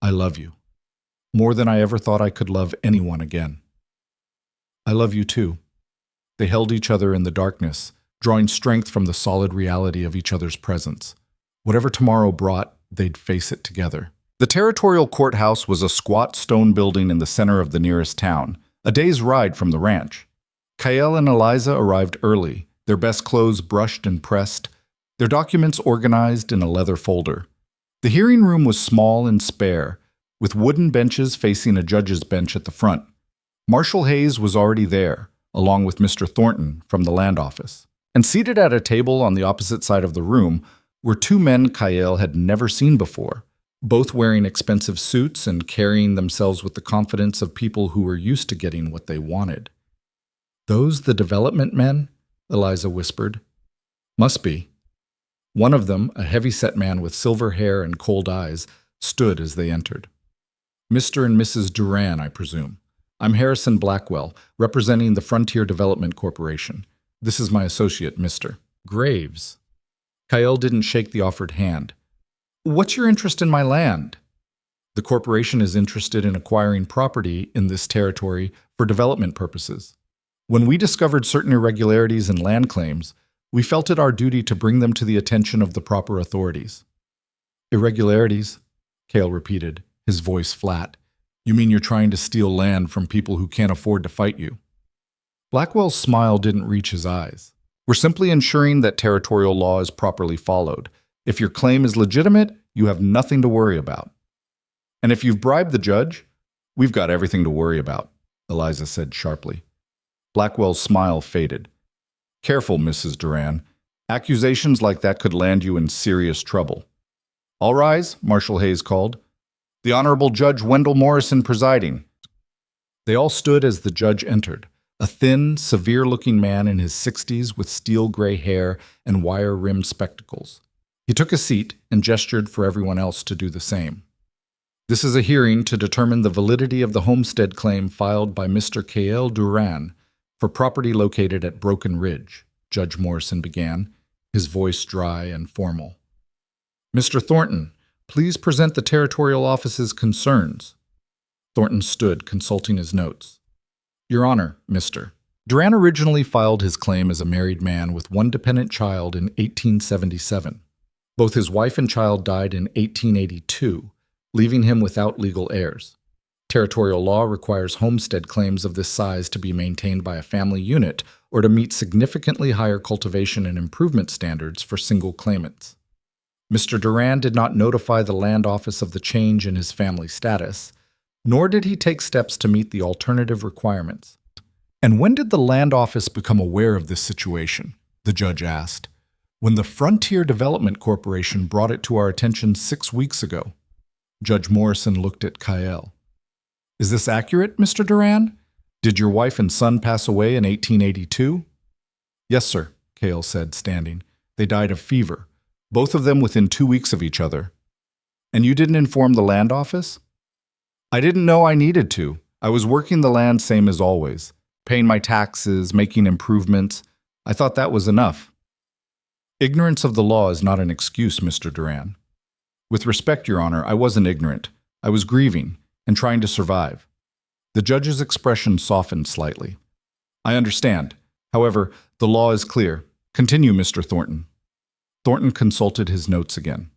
I love you. More than I ever thought I could love anyone again. I love you too. They held each other in the darkness, drawing strength from the solid reality of each other's presence. Whatever tomorrow brought, they'd face it together. The territorial courthouse was a squat stone building in the center of the nearest town, a day's ride from the ranch. Kyle and Eliza arrived early, their best clothes brushed and pressed, their documents organized in a leather folder. The hearing room was small and spare, with wooden benches facing a judge's bench at the front. Marshal Hayes was already there, along with Mr. Thornton from the land office. And seated at a table on the opposite side of the room were 2 men Kyle had never seen before, both wearing expensive suits and carrying themselves with the confidence of people who were used to getting what they wanted. "Those the development men?" Eliza whispered. "Must be." One of them, a heavy-set man with silver hair and cold eyes, stood as they entered. "Mr. and Mrs. Duran, I presume. I'm Harrison Blackwell, representing the Frontier Development Corporation. This is my associate, Mr. Graves." Kyle didn't shake the offered hand. "What's your interest in my land?" "The corporation is interested in acquiring property in this territory for development purposes. When we discovered certain irregularities in land claims, we felt it our duty to bring them to the attention of the proper authorities." "Irregularities?" Cale repeated, his voice flat. "You mean you're trying to steal land from people who can't afford to fight you?" Blackwell's smile didn't reach his eyes. "We're simply ensuring that territorial law is properly followed. If your claim is legitimate, you have nothing to worry about. And if you've bribed the judge, we've got everything to worry about," Eliza said sharply. Blackwell's smile faded. "Careful, Mrs. Duran. Accusations like that could land you in serious trouble." "All rise," Marshal Hayes called. "The Honorable Judge Wendell Morrison presiding." They all stood as the judge entered, a thin, severe-looking man in his 60s with steel-gray hair and wire-rimmed spectacles. He took a seat and gestured for everyone else to do the same. "This is a hearing to determine the validity of the homestead claim filed by Mr. K.L. Duran for property located at Broken Ridge," Judge Morrison began, his voice dry and formal. "Mr. Thornton, please present the territorial office's concerns." Thornton stood, consulting his notes. "Your Honor, Mr. Duran originally filed his claim as a married man with one dependent child in 1877. Both his wife and child died in 1882, leaving him without legal heirs. Territorial law requires homestead claims of this size to be maintained by a family unit or to meet significantly higher cultivation and improvement standards for single claimants. Mr. Duran did not notify the land office of the change in his family status, nor did he take steps to meet the alternative requirements. "And when did the land office become aware of this situation?" the judge asked. "When the Frontier Development Corporation brought it to our attention 6 weeks ago." Judge Morrison looked at Kyle. "Is this accurate, Mr. Duran? Did your wife and son pass away in 1882? "Yes, sir," Cale said, standing. "They died of fever, both of them within 2 weeks of each other." "And you didn't inform the land office?" "I didn't know I needed to. I was working the land same as always, paying my taxes, making improvements. I thought that was enough." "Ignorance of the law is not an excuse, Mr. Duran. With respect, Your Honor, I wasn't ignorant. I was grieving and trying to survive." The judge's expression softened slightly. "I understand. However, the law is clear. Continue, Mr. Thornton." Thornton consulted his notes again.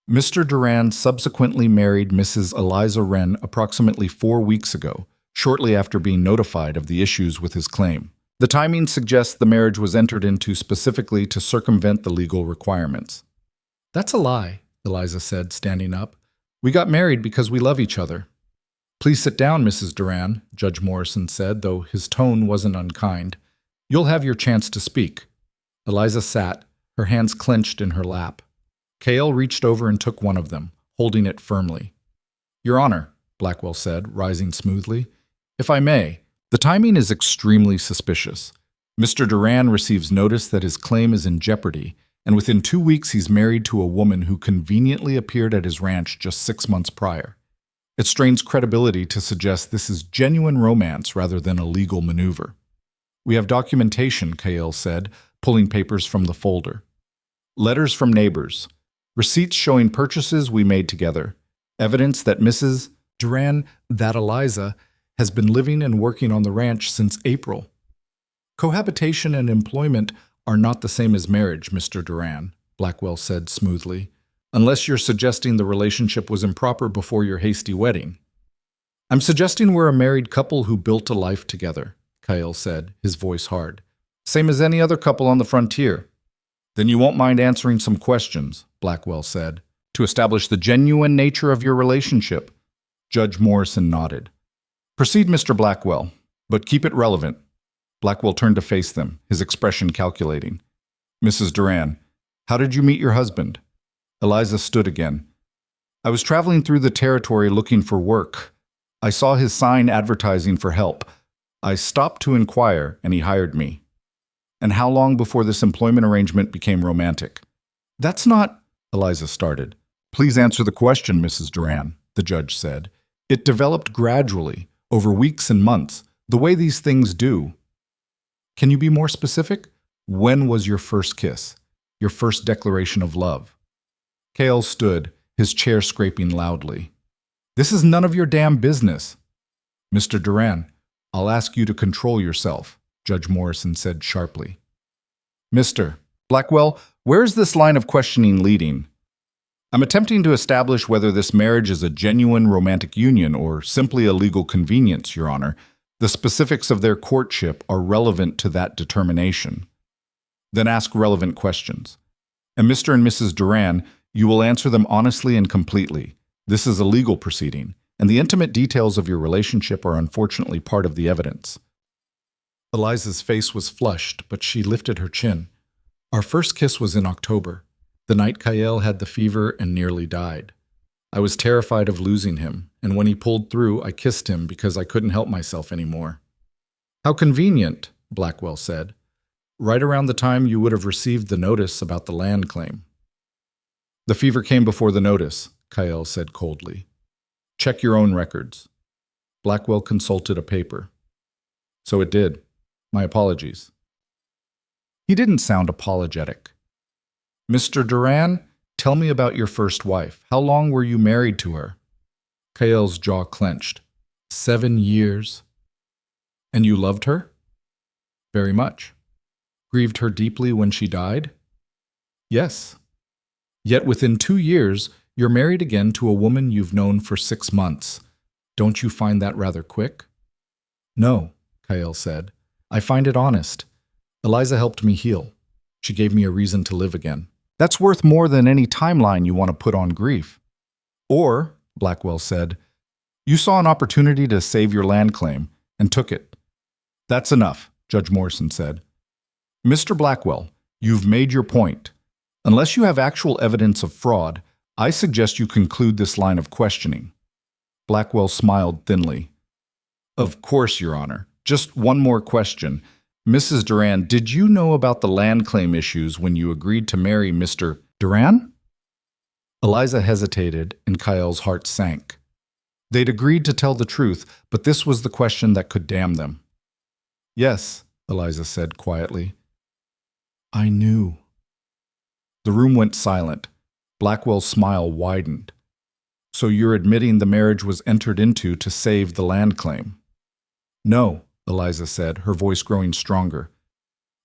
"Mr. Duran subsequently married Mrs. Eliza Wren approximately 4 weeks ago, shortly after being notified of the issues with his claim. The timing suggests the marriage was entered into specifically to circumvent the legal requirements." "That's a lie," Eliza said, standing up. "We got married because we love each other." "Please sit down, Mrs. Duran," Judge Morrison said, though his tone wasn't unkind. "You'll have your chance to speak." Eliza sat, her hands clenched in her lap. Cale reached over and took one of them, holding it firmly. "Your Honor," Blackwell said, rising smoothly, "if I may, the timing is extremely suspicious. Mr. Duran receives notice that his claim is in jeopardy, and within 2 weeks he's married to a woman who conveniently appeared at his ranch just 6 months prior. It strains credibility to suggest this is genuine romance rather than a legal maneuver." "We have documentation," Cale said, pulling papers from the folder. "Letters from neighbors, receipts showing purchases we made together, evidence that Mrs. Duran, that Eliza, has been living and working on the ranch since April." "Cohabitation and employment are not the same as marriage, Mr. Duran," Blackwell said smoothly, "unless you're suggesting the relationship was improper before your hasty wedding." "I'm suggesting we're a married couple who built a life together," Kyle said, his voice hard. "Same as any other couple on the frontier." "Then you won't mind answering some questions," Blackwell said, "to establish the genuine nature of your relationship." Judge Morrison nodded. "Proceed, Mr. Blackwell, but keep it relevant." Blackwell turned to face them, his expression calculating. "Mrs. Duran, how did you meet your husband?" Eliza stood again. "I I was traveling through the territory looking for work. I saw his sign advertising for help. I stopped to inquire, and he hired me. And how long before this employment arrangement became romantic? That's not, Eliza started. Please answer the question, Mrs. Duran, the judge said. It developed gradually, over weeks and months, the way these things do. Can you be more specific? When was your first kiss? Your first declaration of love? Cale stood, his chair scraping loudly. This is none of your damn business. Mr. Duran, I'll ask you to control yourself, Judge Morrison said sharply. Mr. Blackwell, where is this line of questioning leading? I'm attempting to establish whether this marriage is a genuine romantic union or simply a legal convenience, Your Honor. The specifics of their courtship are relevant to that determination. Then ask relevant questions. And Mr. and Mrs. Duran, you will answer them honestly and completely. This is a legal proceeding, and the intimate details of your relationship are unfortunately part of the evidence. Eliza's face was flushed, but she lifted her chin. Our first kiss was in October, the night Kyle had the fever and nearly died. I was terrified of losing him, and when he pulled through, I kissed him because I couldn't help myself anymore. How convenient, Blackwell said. Right around the time you would have received the notice about the land claim. The fever came before the notice, Kyle said coldly. Check your own records. Blackwell consulted a paper. So it did. My apologies. He didn't sound apologetic. Mr. Duran, tell me about your first wife. How long were you married to her? Kyle's jaw clenched. 7 years. And you loved her? Very much. Grieved her deeply when she died? Yes. Yet within 2 years, you're married again to a woman you've known for 6 months. Don't you find that rather quick? No, Kyle said. I find it honest. Eliza helped me heal. She gave me a reason to live again. That's worth more than any timeline you want to put on grief. Or, Blackwell said, you saw an opportunity to save your land claim and took it. That's enough, Judge Morrison said. Mr. Blackwell, you've made your point. Unless you have actual evidence of fraud, I suggest you conclude this line of questioning. Blackwell smiled thinly. Of course, Your Honor. Just one more question. Mrs. Duran, did you know about the land claim issues when you agreed to marry Mr. Duran? Eliza hesitated, and Kyle's heart sank. They'd agreed to tell the truth, but this was the question that could damn them. Yes, Eliza said quietly. I knew. The room went silent. Blackwell's smile widened. So you're admitting the marriage was entered into to save the land claim? No, Eliza said, her voice growing stronger.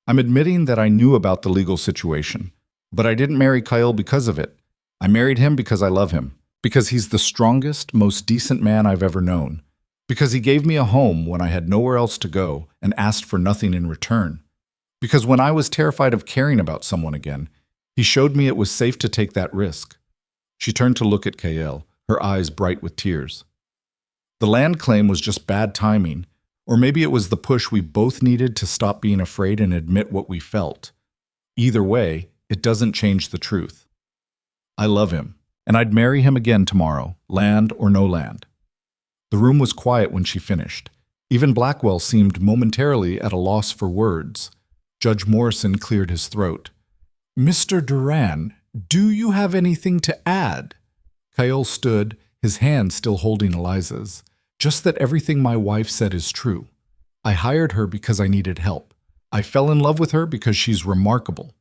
I'm admitting that I knew about the legal situation, but I didn't marry Kyle because of it. I married him because I love him, because he's the strongest, most decent man I've ever known, because he gave me a home when I had nowhere else to go and asked for nothing in return, because when I was terrified of caring about someone again, he showed me it was safe to take that risk. She turned to look at Kyle, her eyes bright with tears. The land claim was just bad timing, or maybe it was the push we both needed to stop being afraid and admit what we felt. Either way, it doesn't change the truth. I love him, and I'd marry him again tomorrow, land or no land. The room was quiet when she finished. Even Blackwell seemed momentarily at a loss for words. Judge Morrison cleared his throat. Mr. Duran, do you have anything to add? Kyle stood, his hand still holding Eliza's. Just that everything my wife said is true. I hired her because I needed help. I fell in love with her because she's remarkable.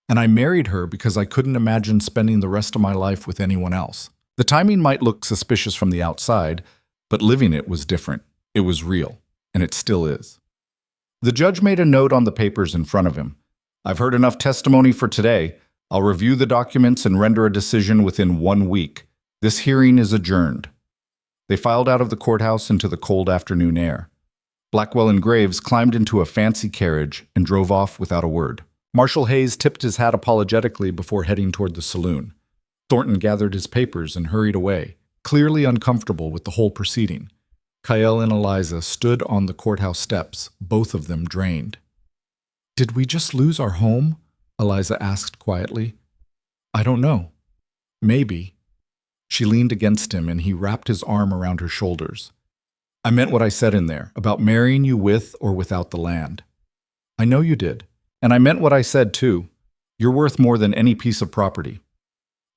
And I married her because I couldn't imagine spending the rest of my life with anyone else. The timing might look suspicious from the outside, but living it was different. It was real, and it still is. The judge made a note on the papers in front of him. I've heard enough testimony for today. I'll review the documents and render a decision within 1 week. This hearing is adjourned. They filed out of the courthouse into the cold afternoon air. Blackwell and Graves climbed into a fancy carriage and drove off without a word. Marshal Hayes tipped his hat apologetically before heading toward the saloon. Thornton gathered his papers and hurried away, clearly uncomfortable with the whole proceeding. Kyle and Eliza stood on the courthouse steps, both of them drained. Did we just lose our home? Eliza asked quietly. I don't know. Maybe. She leaned against him and he wrapped his arm around her shoulders. I meant what I said in there, about marrying you with or without the land. I know you did. And I meant what I said, too. You're worth more than any piece of property.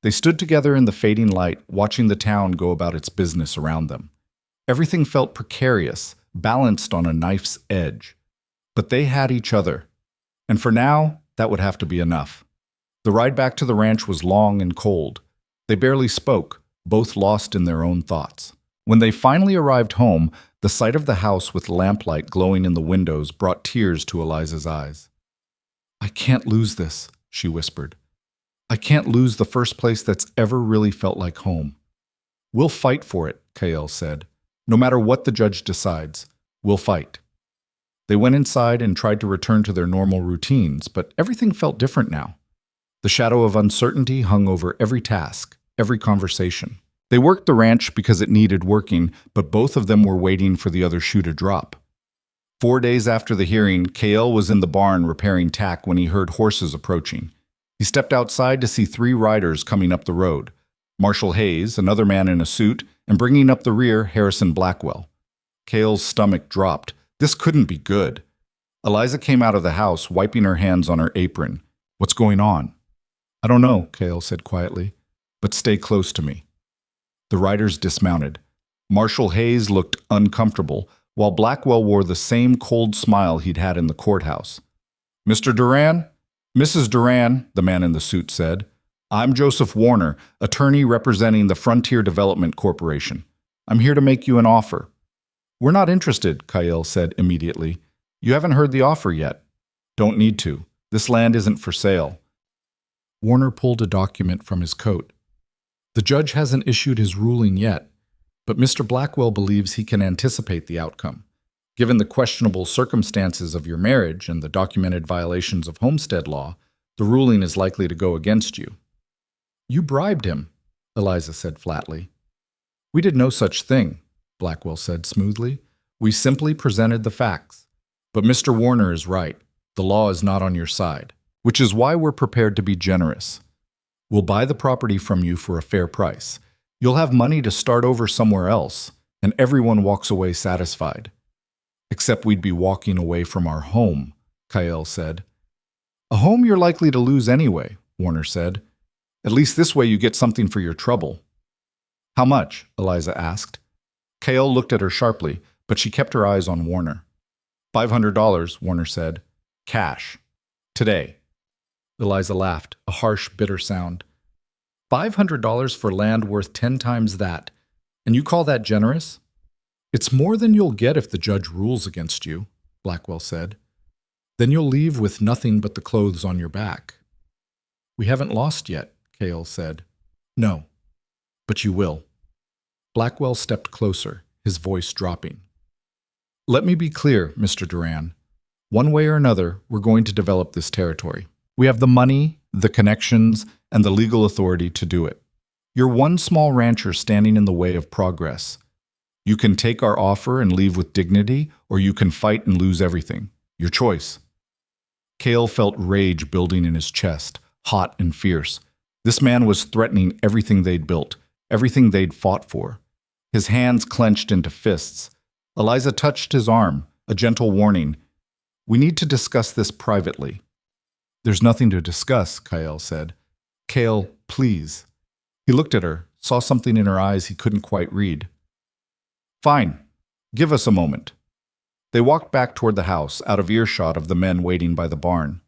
They stood together in the fading light, watching the town go about its business around them. Everything felt precarious, balanced on a knife's edge. But they had each other. And for now, that would have to be enough. The ride back to the ranch was long and cold. They barely spoke, both lost in their own thoughts. When they finally arrived home, the sight of the house with lamplight glowing in the windows brought tears to Eliza's eyes. I can't lose this, she whispered. I can't lose the first place that's ever really felt like home. We'll fight for it, Kael said. No matter what the judge decides, we'll fight. They went inside and tried to return to their normal routines, but everything felt different now. The shadow of uncertainty hung over every task, every conversation. They worked the ranch because it needed working, but both of them were waiting for the other shoe to drop. 4 days after the hearing, Kael was in the barn repairing tack when he heard horses approaching. He stepped outside to see 3 riders coming up the road. Marshal Hayes, another man in a suit, and bringing up the rear, Harrison Blackwell. Kael's stomach dropped. This couldn't be good. Eliza came out of the house, wiping her hands on her apron. What's going on? I don't know, Kael said quietly, but stay close to me. The riders dismounted. Marshal Hayes looked uncomfortable, while Blackwell wore the same cold smile he'd had in the courthouse. Mr. Duran? Mrs. Duran, the man in the suit said. I'm Joseph Warner, attorney representing the Frontier Development Corporation. I'm here to make you an offer. We're not interested, Kael said immediately. You haven't heard the offer yet. Don't need to. This land isn't for sale. Warner pulled a document from his coat. The judge hasn't issued his ruling yet, but Mr. Blackwell believes he can anticipate the outcome. Given the questionable circumstances of your marriage and the documented violations of homestead law, the ruling is likely to go against you. You bribed him, Eliza said flatly. We did no such thing, Blackwell said smoothly. We simply presented the facts. But Mr. Warner is right. The law is not on your side, which is why we're prepared to be generous. We'll buy the property from you for a fair price. You'll have money to start over somewhere else, and everyone walks away satisfied. Except we'd be walking away from our home, Kael said. A home you're likely to lose anyway, Warner said. At least this way you get something for your trouble. How much? Eliza asked. Kael looked at her sharply, but she kept her eyes on Warner. $500, Warner said. Cash. Today. Eliza laughed, a harsh, bitter sound. $500 for land worth 10 times that, and you call that generous? It's more than you'll get if the judge rules against you, Blackwell said. Then you'll leave with nothing but the clothes on your back. We haven't lost yet, Kael said. No, but you will. Blackwell stepped closer, his voice dropping. Let me be clear, Mr. Duran. One way or another, we're going to develop this territory. We have the money, the connections, and the legal authority to do it. You're one small rancher standing in the way of progress. You can take our offer and leave with dignity, or you can fight and lose everything. Your choice. Kael felt rage building in his chest, hot and fierce. This man was threatening everything they'd built, everything they'd fought for. His hands clenched into fists. Eliza touched his arm, a gentle warning. We need to discuss this privately. There's nothing to discuss, Kael said. Kael, please. He looked at her, saw something in her eyes he couldn't quite read. Fine. Give us a moment. They walked back toward the house, out of earshot of the men waiting by the barn.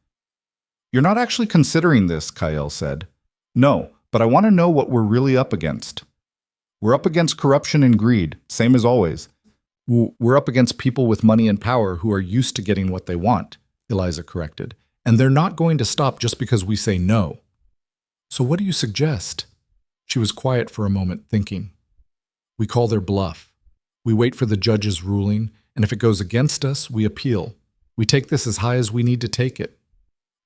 You're not actually considering this, Kael said. No, but I want to know what we're really up against. We're up against corruption and greed, same as always. We're up against people with money and power who are used to getting what they want, Eliza corrected. And they're not going to stop just because we say no. So what do you suggest? She was quiet for a moment, thinking. We call their bluff. We wait for the judge's ruling, and if it goes against us, we appeal. We take this as high as we need to take it.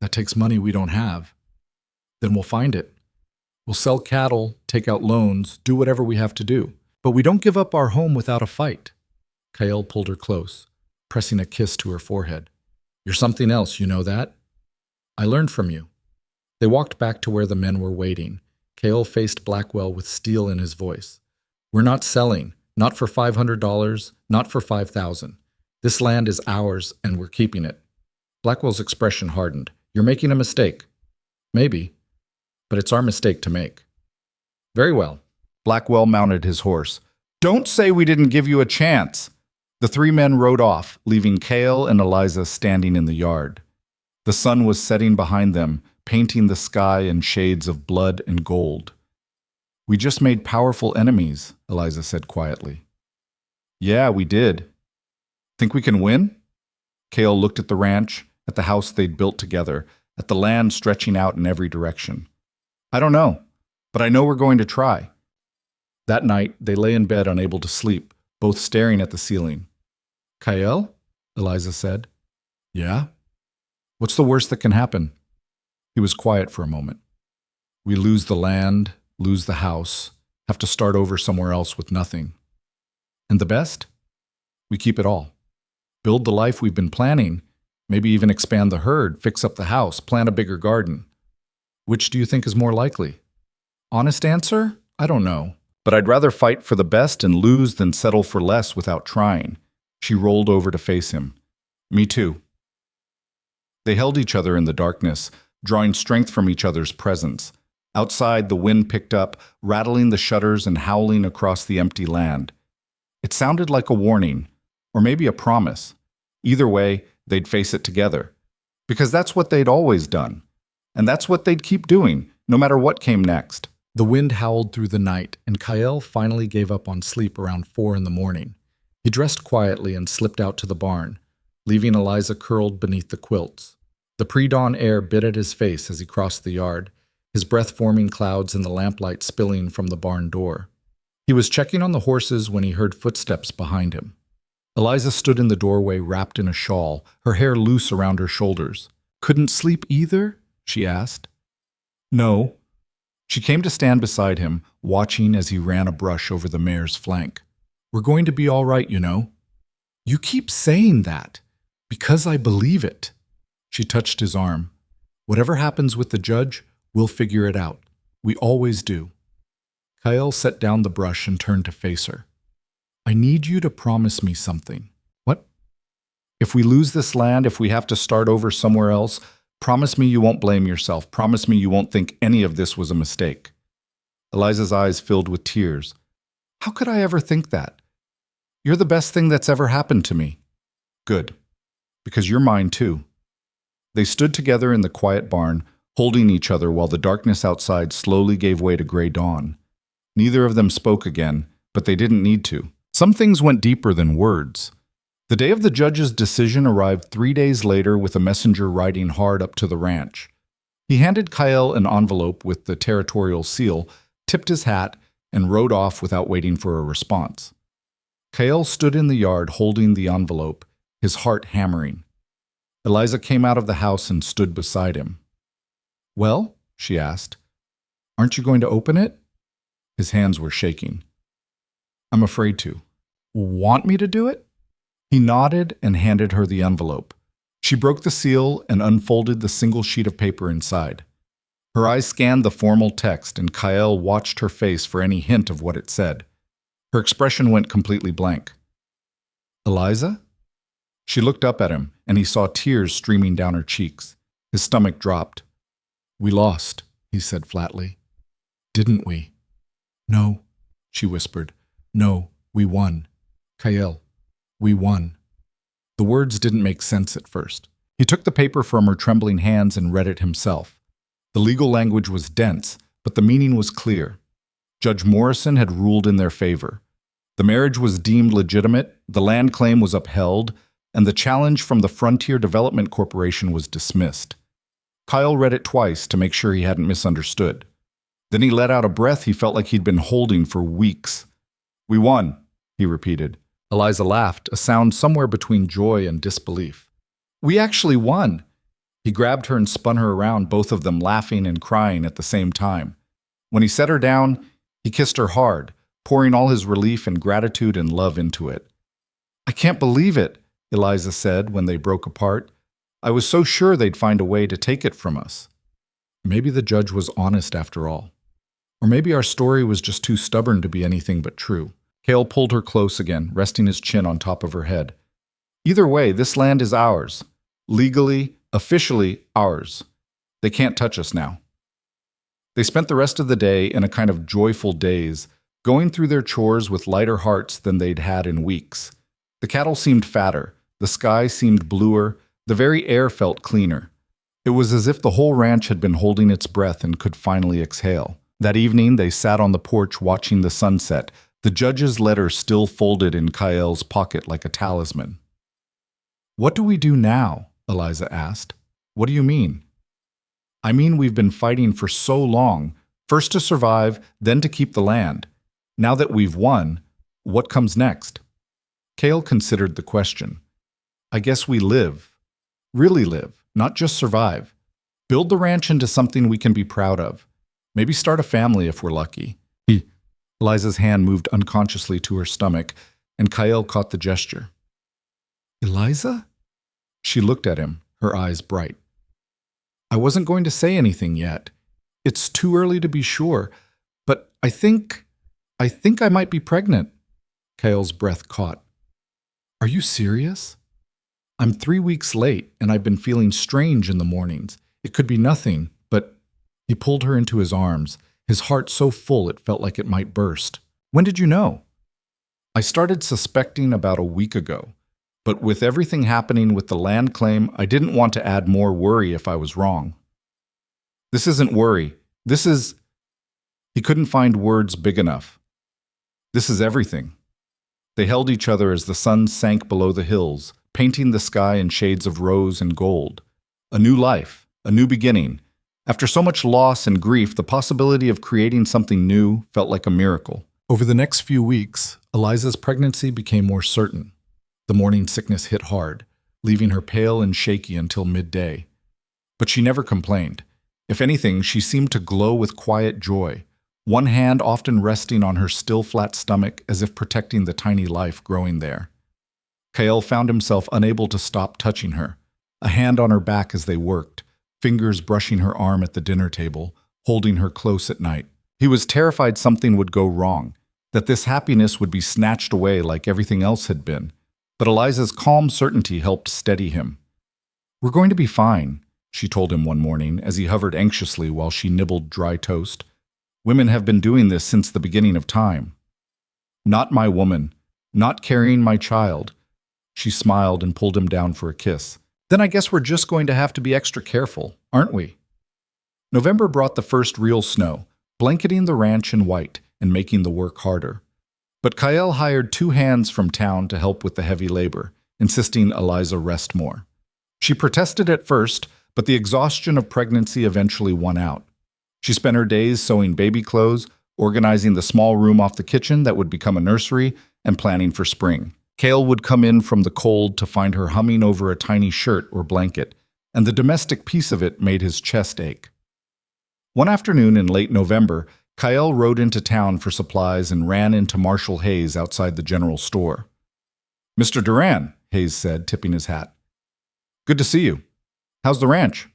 That takes money we don't have. Then we'll find it. We'll sell cattle, take out loans, do whatever we have to do. But we don't give up our home without a fight. Kael pulled her close, pressing a kiss to her forehead. You're something else, you know that? I learned from you. They walked back to where the men were waiting. Cale faced Blackwell with steel in his voice. "We're not selling. Not for $500, not for $5,000. This land is ours, and we're keeping it." Blackwell's expression hardened. "You're making a mistake." "Maybe, but it's our mistake to make." "Very well." Blackwell mounted his horse. "Don't say we didn't give you a chance." The three men rode off, leaving Cale and Eliza standing in the yard. The sun was setting behind them, painting the sky in shades of blood and gold. "We just made powerful enemies," Eliza said quietly. "Yeah, we did. Think we can win?" Cale looked at the ranch, at the house they'd built together, at the land stretching out in every direction. "I don't know, but I know we're going to try." That night, they lay in bed unable to sleep, both staring at the ceiling. "Cale?" Eliza said. "Yeah?" "What's the worst that can happen?" He was quiet for a moment. "We lose the land, lose the house, have to start over somewhere else with nothing. And the best? We keep it all. Build the life we've been planning, maybe even expand the herd, fix up the house, plant a bigger garden. Which do you think is more likely?" Honest answer? I don't know. But I'd rather fight for the best and lose than settle for less without trying. She rolled over to face him. "Me too." They held each other in the darkness, drawing strength from each other's presence. Outside, the wind picked up, rattling the shutters and howling across the empty land. It sounded like a warning, or maybe a promise. Either way, they'd face it together. Because that's what they'd always done. And that's what they'd keep doing, no matter what came next. The wind howled through the night, and Cale finally gave up on sleep around 4 in the morning. He dressed quietly and slipped out to the barn, leaving Eliza curled beneath the quilts. The pre-dawn air bit at his face as he crossed the yard, his breath forming clouds in the lamplight spilling from the barn door. He was checking on the horses when he heard footsteps behind him. Eliza stood in the doorway wrapped in a shawl, her hair loose around her shoulders. "Couldn't sleep either?" she asked. "No." She came to stand beside him, watching as he ran a brush over the mare's flank. "We're going to be all right, you know." "You keep saying that, because I believe it." She touched his arm. "Whatever happens with the judge, we'll figure it out. We always do." Cale set down the brush and turned to face her. "I need you to promise me something." "What?" "If we lose this land, if we have to start over somewhere else, promise me you won't blame yourself. Promise me you won't think any of this was a mistake." Eliza's eyes filled with tears. "How could I ever think that? You're the best thing that's ever happened to me." "Good. Because you're mine too." They stood together in the quiet barn, holding each other while the darkness outside slowly gave way to gray dawn. Neither of them spoke again, but they didn't need to. Some things went deeper than words. The day of the judge's decision arrived 3 days later with a messenger riding hard up to the ranch. He handed Cale an envelope with the territorial seal, tipped his hat, and rode off without waiting for a response. Cale stood in the yard holding the envelope, his heart hammering. Eliza came out of the house and stood beside him. "Well?" she asked. "Aren't you going to open it?" His hands were shaking. "I'm afraid to." "Want me to do it?" He nodded and handed her the envelope. She broke the seal and unfolded the single sheet of paper inside. Her eyes scanned the formal text, and Cale watched her face for any hint of what it said. Her expression went completely blank. "Eliza?" She looked up at him, and he saw tears streaming down her cheeks. His stomach dropped. "We lost," he said flatly. "Didn't we?" "No," she whispered. "No, we won. Cale, we won." The words didn't make sense at first. He took the paper from her trembling hands and read it himself. The legal language was dense, but the meaning was clear. Judge Morrison had ruled in their favor. The marriage was deemed legitimate, the land claim was upheld, and the challenge from the Frontier Development Corporation was dismissed. Cale read it twice to make sure he hadn't misunderstood. Then he let out a breath he felt like he'd been holding for weeks. "We won," he repeated. Eliza laughed, a sound somewhere between joy and disbelief. "We actually won." He grabbed her and spun her around, both of them laughing and crying at the same time. When he set her down, he kissed her hard, pouring all his relief and gratitude and love into it. "I can't believe it," Eliza said when they broke apart. "I was so sure they'd find a way to take it from us." Maybe the judge was honest after all. Or maybe our story was just too stubborn to be anything but true. Cale pulled her close again, resting his chin on top of her head. Either way, this land is ours. Legally, officially ours. They can't touch us now. They spent the rest of the day in a kind of joyful daze, going through their chores with lighter hearts than they'd had in weeks. The cattle seemed fatter, the sky seemed bluer, the very air felt cleaner. It was as if the whole ranch had been holding its breath and could finally exhale. That evening, they sat on the porch watching the sunset, the judge's letter still folded in Cale's pocket like a talisman. "What do we do now?" Eliza asked. "What do you mean?" "I mean we've been fighting for so long, first to survive, then to keep the land. Now that we've won, what comes next?" Cale considered the question. "I guess we live. Really live, not just survive. Build the ranch into something we can be proud of. Maybe start a family if we're lucky." Eliza's hand moved unconsciously to her stomach, and Cale caught the gesture. "Eliza?" She looked at him, her eyes bright. "I wasn't going to say anything yet. It's too early to be sure, but I think I might be pregnant." Cale's breath caught. "Are you serious?" "I'm 3 weeks late, and I've been feeling strange in the mornings. It could be nothing, but—" He pulled her into his arms, his heart so full it felt like it might burst. "When did you know?" "I started suspecting about a week ago. But with everything happening with the land claim, I didn't want to add more worry if I was wrong." "This isn't worry. This is—" He couldn't find words big enough. "This is everything." They held each other as the sun sank below the hills, painting the sky in shades of rose and gold. A new life, a new beginning. After so much loss and grief, the possibility of creating something new felt like a miracle. Over the next few weeks, Eliza's pregnancy became more certain. The morning sickness hit hard, leaving her pale and shaky until midday. But she never complained. If anything, she seemed to glow with quiet joy, one hand often resting on her still flat stomach as if protecting the tiny life growing there. Cale found himself unable to stop touching her, a hand on her back as they worked, fingers brushing her arm at the dinner table, holding her close at night. He was terrified something would go wrong, that this happiness would be snatched away like everything else had been. But Eliza's calm certainty helped steady him. "We're going to be fine," she told him one morning as he hovered anxiously while she nibbled dry toast. "Women have been doing this since the beginning of time." "Not my woman. Not carrying my child." She smiled and pulled him down for a kiss. "Then I guess we're just going to have to be extra careful, aren't we?" November brought the first real snow, blanketing the ranch in white and making the work harder. But Cale hired 2 hands from town to help with the heavy labor, insisting Eliza rest more. She protested at first, but the exhaustion of pregnancy eventually won out. She spent her days sewing baby clothes, organizing the small room off the kitchen that would become a nursery, and planning for spring. Cale would come in from the cold to find her humming over a tiny shirt or blanket, and the domestic piece of it made his chest ache. One afternoon in late November, Cale rode into town for supplies and ran into Marshall Hayes outside the general store. "Mr. Duran," Hayes said, tipping his hat. "Good to see you. How's the ranch?"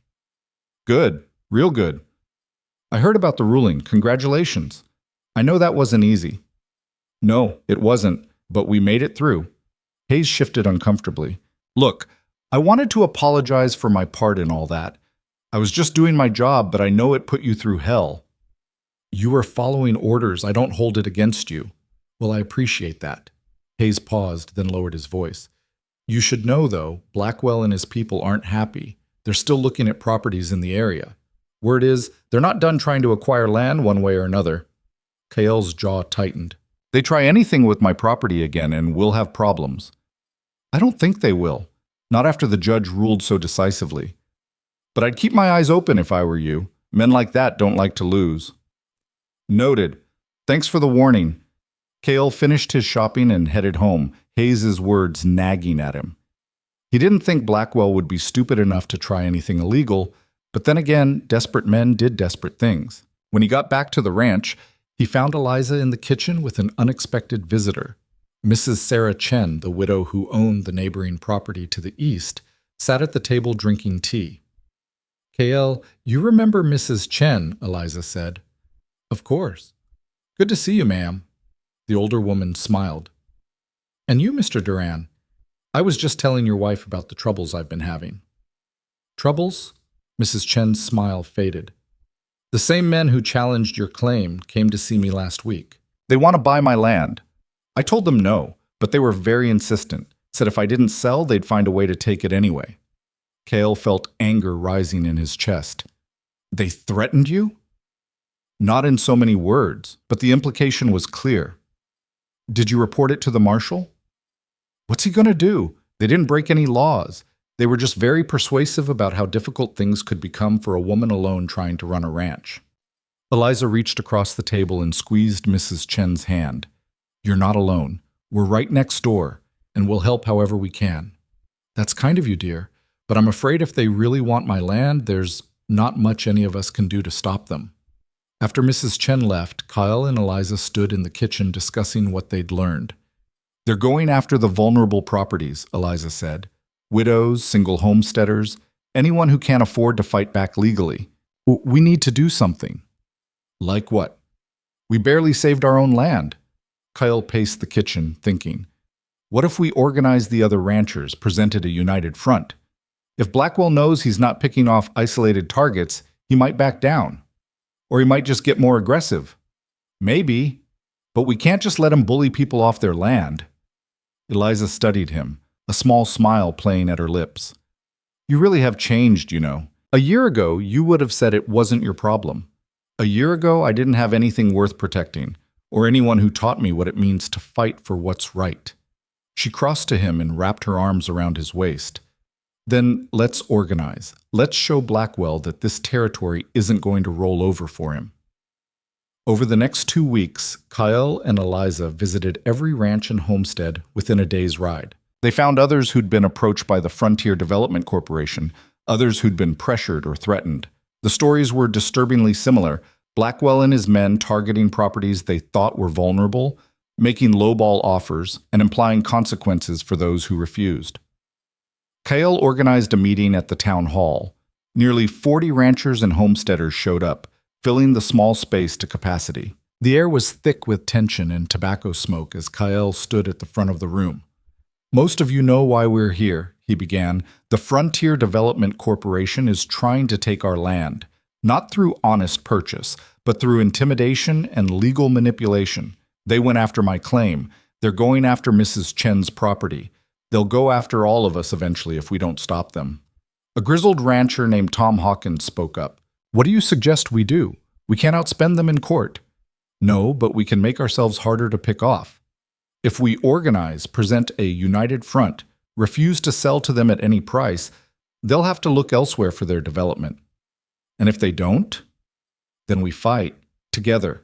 "Good. Real good. I heard about the ruling. Congratulations. I know that wasn't easy." "No, it wasn't, but we made it through." Hayes shifted uncomfortably. "Look, I wanted to apologize for my part in all that. I was just doing my job, but I know it put you through hell." "You were following orders. I don't hold it against you." "Well, I appreciate that." Hayes paused, then lowered his voice. "You should know, though, Blackwell and his people aren't happy. They're still looking at properties in the area. Word is, they're not done trying to acquire land one way or another." Cale's jaw tightened. "They try anything with my property again, and we'll have problems." "I don't think they will. Not after the judge ruled so decisively. But I'd keep my eyes open if I were you. Men like that don't like to lose." "Noted. Thanks for the warning." Cale finished his shopping and headed home, Hayes' words nagging at him. He didn't think Blackwell would be stupid enough to try anything illegal, but then again, desperate men did desperate things. When he got back to the ranch, he found Eliza in the kitchen with an unexpected visitor. Mrs. Sarah Chen, the widow who owned the neighboring property to the east, sat at the table drinking tea. "Cale, you remember Mrs. Chen," Eliza said. Of course. Good to see you, ma'am. The older woman smiled. And you, Mr. Duran? I was just telling your wife about the troubles I've been having. Troubles? Mrs. Chen's smile faded. The same men who challenged your claim came to see me last week. They want to buy my land. I told them no, but they were very insistent, said if I didn't sell, they'd find a way to take it anyway. Cale felt anger rising in his chest. They threatened you? Not in so many words, but the implication was clear. Did you report it to the marshal? What's he going to do? They didn't break any laws. They were just very persuasive about how difficult things could become for a woman alone trying to run a ranch. Eliza reached across the table and squeezed Mrs. Chen's hand. You're not alone. We're right next door, and we'll help however we can. That's kind of you, dear, but I'm afraid if they really want my land, there's not much any of us can do to stop them. After Mrs. Chen left, Kyle and Eliza stood in the kitchen discussing what they'd learned. They're going after the vulnerable properties, Eliza said. Widows, single homesteaders, anyone who can't afford to fight back legally. We need to do something. Like what? We barely saved our own land. Kyle paced the kitchen, thinking. What if we organized the other ranchers, presented a united front? If Blackwell knows he's not picking off isolated targets, he might back down. Or he might just get more aggressive. Maybe. But we can't just let him bully people off their land. Eliza studied him, a small smile playing at her lips. You really have changed, you know. A year ago, you would have said it wasn't your problem. A year ago, I didn't have anything worth protecting, or anyone who taught me what it means to fight for what's right. She crossed to him and wrapped her arms around his waist. Then let's organize. Let's show Blackwell that this territory isn't going to roll over for him. Over the next 2 weeks, Kyle and Eliza visited every ranch and homestead within a day's ride. They found others who'd been approached by the Frontier Development Corporation, others who'd been pressured or threatened. The stories were disturbingly similar. Blackwell and his men targeting properties they thought were vulnerable, making lowball offers, and implying consequences for those who refused. Kyle organized a meeting at the town hall. Nearly 40 ranchers and homesteaders showed up, filling the small space to capacity. The air was thick with tension and tobacco smoke as Kyle stood at the front of the room. Most of you know why we're here, he began. The Frontier Development Corporation is trying to take our land, not through honest purchase, but through intimidation and legal manipulation. They went after my claim. They're going after Mrs. Chen's property. They'll go after all of us eventually if we don't stop them. A grizzled rancher named Tom Hawkins spoke up. What do you suggest we do? We can't outspend them in court. No, but we can make ourselves harder to pick off. If we organize, present a united front, refuse to sell to them at any price, they'll have to look elsewhere for their development. And if they don't, then we fight together.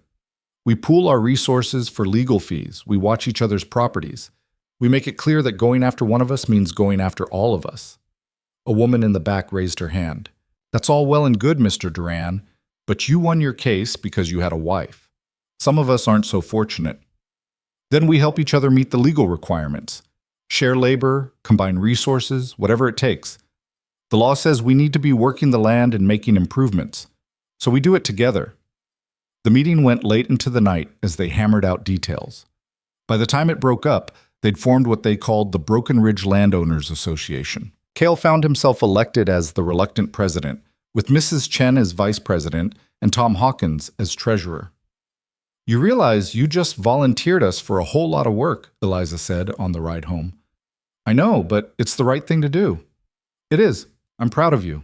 We pool our resources for legal fees. We watch each other's properties. We make it clear that going after one of us means going after all of us. A woman in the back raised her hand. That's all well and good, Mr. Duran, but you won your case because you had a wife. Some of us aren't so fortunate. Then we help each other meet the legal requirements. Share labor, combine resources, whatever it takes. The law says we need to be working the land and making improvements, so we do it together. The meeting went late into the night as they hammered out details. By the time it broke up, they'd formed what they called the Broken Ridge Landowners Association. Cale found himself elected as the reluctant president, with Mrs. Chen as vice president and Tom Hawkins as treasurer. You realize you just volunteered us for a whole lot of work, Eliza said on the ride home. I know, but it's the right thing to do. It is. I'm proud of you.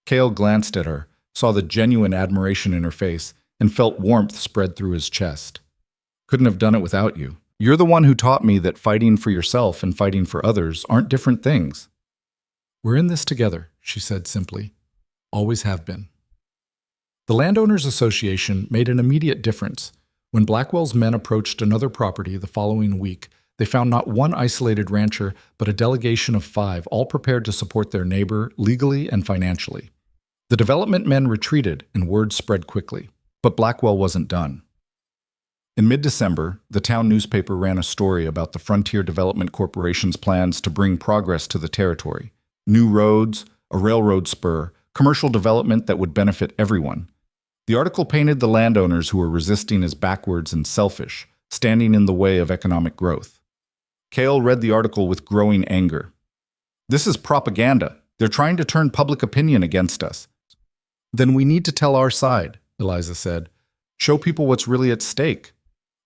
Cale glanced at her, saw the genuine admiration in her face, and felt warmth spread through his chest. Couldn't have done it without you. You're the one who taught me that fighting for yourself and fighting for others aren't different things. We're in this together, she said simply. Always have been. The Landowners Association made an immediate difference. When Blackwell's men approached another property the following week, they found not one isolated rancher, but a delegation of 5, all prepared to support their neighbor legally and financially. The development men retreated, and word spread quickly. But Blackwell wasn't done. In mid-December, the town newspaper ran a story about the Frontier Development Corporation's plans to bring progress to the territory. New roads, a railroad spur, commercial development that would benefit everyone. The article painted the landowners who were resisting as backwards and selfish, standing in the way of economic growth. Cale read the article with growing anger. This is propaganda. They're trying to turn public opinion against us. Then we need to tell our side, Eliza said. Show people what's really at stake.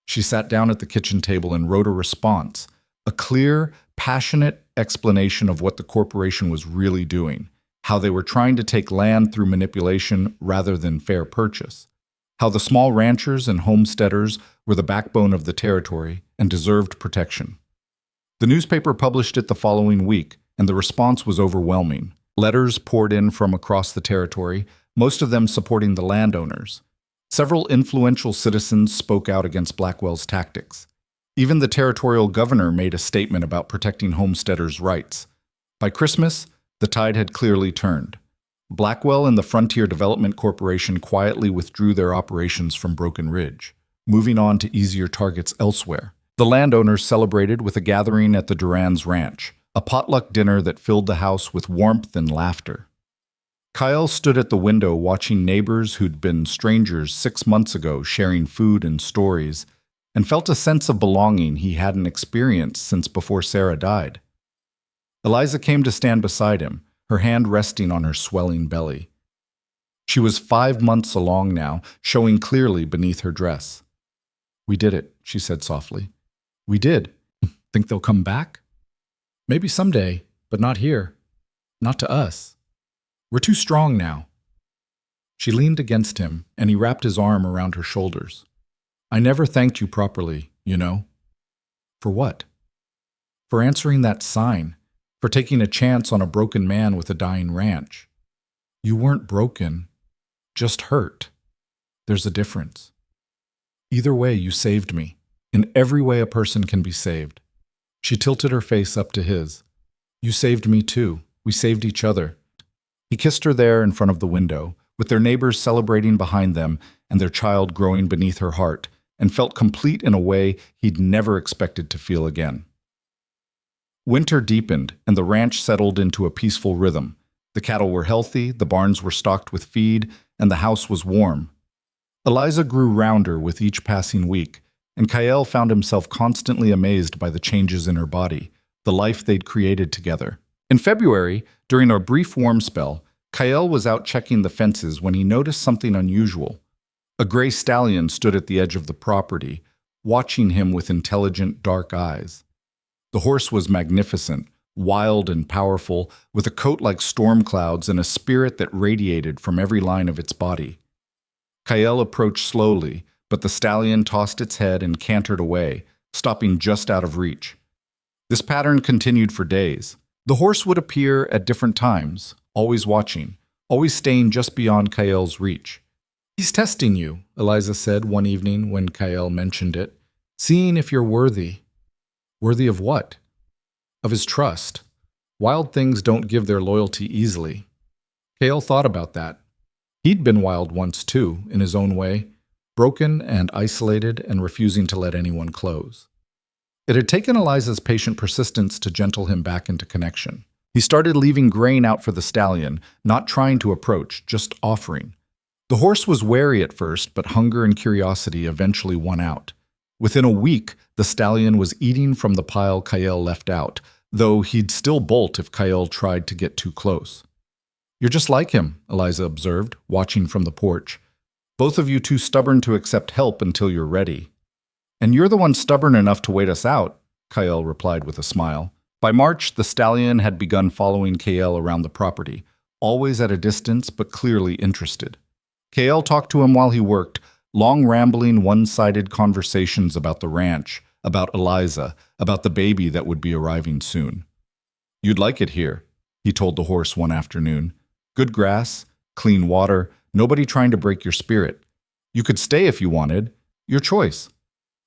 She sat down at the kitchen table and wrote a response, a clear, passionate explanation of what the corporation was really doing, how they were trying to take land through manipulation rather than fair purchase, how the small ranchers and homesteaders were the backbone of the territory and deserved protection. The newspaper published it the following week, and the response was overwhelming. Letters poured in from across the territory, most of them supporting the landowners. Several influential citizens spoke out against Blackwell's tactics. Even the territorial governor made a statement about protecting homesteaders' rights. By Christmas, the tide had clearly turned. Blackwell and the Frontier Development Corporation quietly withdrew their operations from Broken Ridge, moving on to easier targets elsewhere. The landowners celebrated with a gathering at the Duran's ranch, a potluck dinner that filled the house with warmth and laughter. Kyle stood at the window watching neighbors who'd been strangers 6 months ago sharing food and stories, and felt a sense of belonging he hadn't experienced since before Sarah died. Eliza came to stand beside him, her hand resting on her swelling belly. She was 5 months along now, showing clearly beneath her dress. "We did it," she said softly. "We did. Think they'll come back?" "Maybe someday, but not here. Not to us. We're too strong now." She leaned against him, and he wrapped his arm around her shoulders. "I never thanked you properly, you know." "For what?" "For answering that sign, for taking a chance on a broken man with a dying ranch. You weren't broken, just hurt. There's a difference. Either way, you saved me. In every way a person can be saved." She tilted her face up to his. "You saved me too. We saved each other." He kissed her there in front of the window, with their neighbors celebrating behind them and their child growing beneath her heart, and felt complete in a way he'd never expected to feel again. Winter deepened, and the ranch settled into a peaceful rhythm. The cattle were healthy, the barns were stocked with feed, and the house was warm. Eliza grew rounder with each passing week, and Kyle found himself constantly amazed by the changes in her body, the life they'd created together. In February, during a brief warm spell, Kyle was out checking the fences when he noticed something unusual. A gray stallion stood at the edge of the property, watching him with intelligent, dark eyes. The horse was magnificent, wild and powerful, with a coat like storm clouds and a spirit that radiated from every line of its body. Kyle approached slowly, but the stallion tossed its head and cantered away, stopping just out of reach. This pattern continued for days. The horse would appear at different times, always watching, always staying just beyond Kyle's reach. "He's testing you," Eliza said one evening when Kyle mentioned it, "seeing if you're worthy." "Worthy of what?" "Of his trust. Wild things don't give their loyalty easily." Kyle thought about that. He'd been wild once too, in his own way, broken and isolated and refusing to let anyone close. It had taken Eliza's patient persistence to gentle him back into connection. He started leaving grain out for the stallion, not trying to approach, just offering. The horse was wary at first, but hunger and curiosity eventually won out. Within a week, the stallion was eating from the pile Kyle left out, though he'd still bolt if Kyle tried to get too close. "You're just like him," Eliza observed, watching from the porch. "Both of you too stubborn to accept help until you're ready." "And you're the one stubborn enough to wait us out," Kyle replied with a smile. By March, the stallion had begun following Kyle around the property, always at a distance but clearly interested. Kyle talked to him while he worked, long rambling one-sided conversations about the ranch, about Eliza, about the baby that would be arriving soon. "You'd like it here," he told the horse one afternoon. "Good grass, clean water, nobody trying to break your spirit. You could stay if you wanted. Your choice."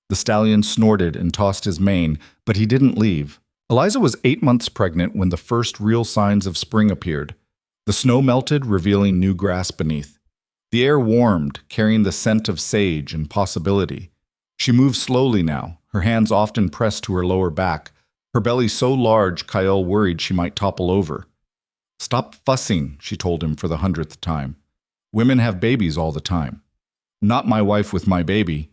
The stallion snorted and tossed his mane, but he didn't leave. Eliza was 8 months pregnant when the first real signs of spring appeared. The snow melted, revealing new grass beneath. The air warmed, carrying the scent of sage and possibility. She moved slowly now, her hands often pressed to her lower back, her belly so large Kyle worried she might topple over. "Stop fussing," she told him for the 100th time. "Women have babies all the time." Not my wife with my baby.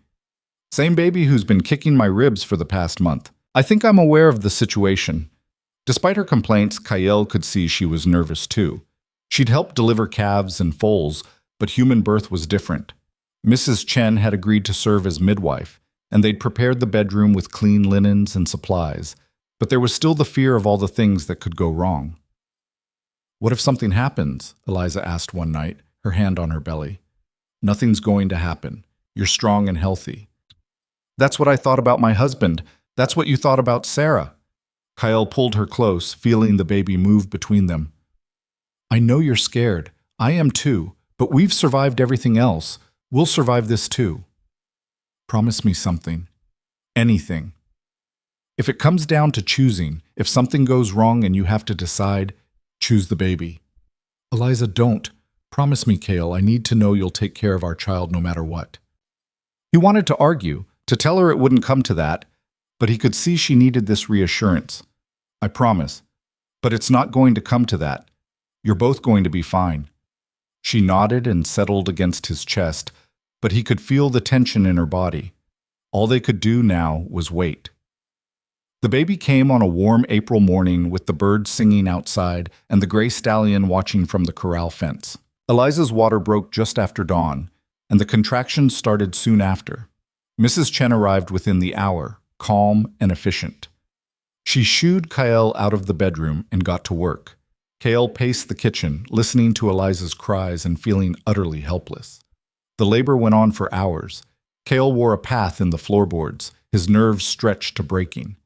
Same baby who's been kicking my ribs for the past month. I think I'm aware of the situation. Despite her complaints, Kyle could see she was nervous too. She'd helped deliver calves and foals, but human birth was different. Mrs. Chen had agreed to serve as midwife, and they'd prepared the bedroom with clean linens and supplies, but there was still the fear of all the things that could go wrong. "What if something happens?" Eliza asked one night, her hand on her belly. "Nothing's going to happen. You're strong and healthy." "That's what I thought about my husband. That's what you thought about Sarah." Kyle pulled her close, feeling the baby move between them. "I know you're scared. I am too, but we've survived everything else. We'll survive this too. Promise me something. Anything. If it comes down to choosing, if something goes wrong and you have to decide, choose the baby." "Eliza, don't. Promise me, Kale. I need to know you'll take care of our child no matter what." He wanted to argue, to tell her it wouldn't come to that, but he could see she needed this reassurance. "I promise. But it's not going to come to that. You're both going to be fine." She nodded and settled against his chest, but he could feel the tension in her body. All they could do now was wait. The baby came on a warm April morning with the birds singing outside and the gray stallion watching from the corral fence. Eliza's water broke just after dawn, and the contractions started soon after. Mrs. Chen arrived within the hour, calm and efficient. She shooed Kyle out of the bedroom and got to work. Kale paced the kitchen, listening to Eliza's cries and feeling utterly helpless. The labor went on for hours. Kale wore a path in the floorboards, his nerves stretched to breaking.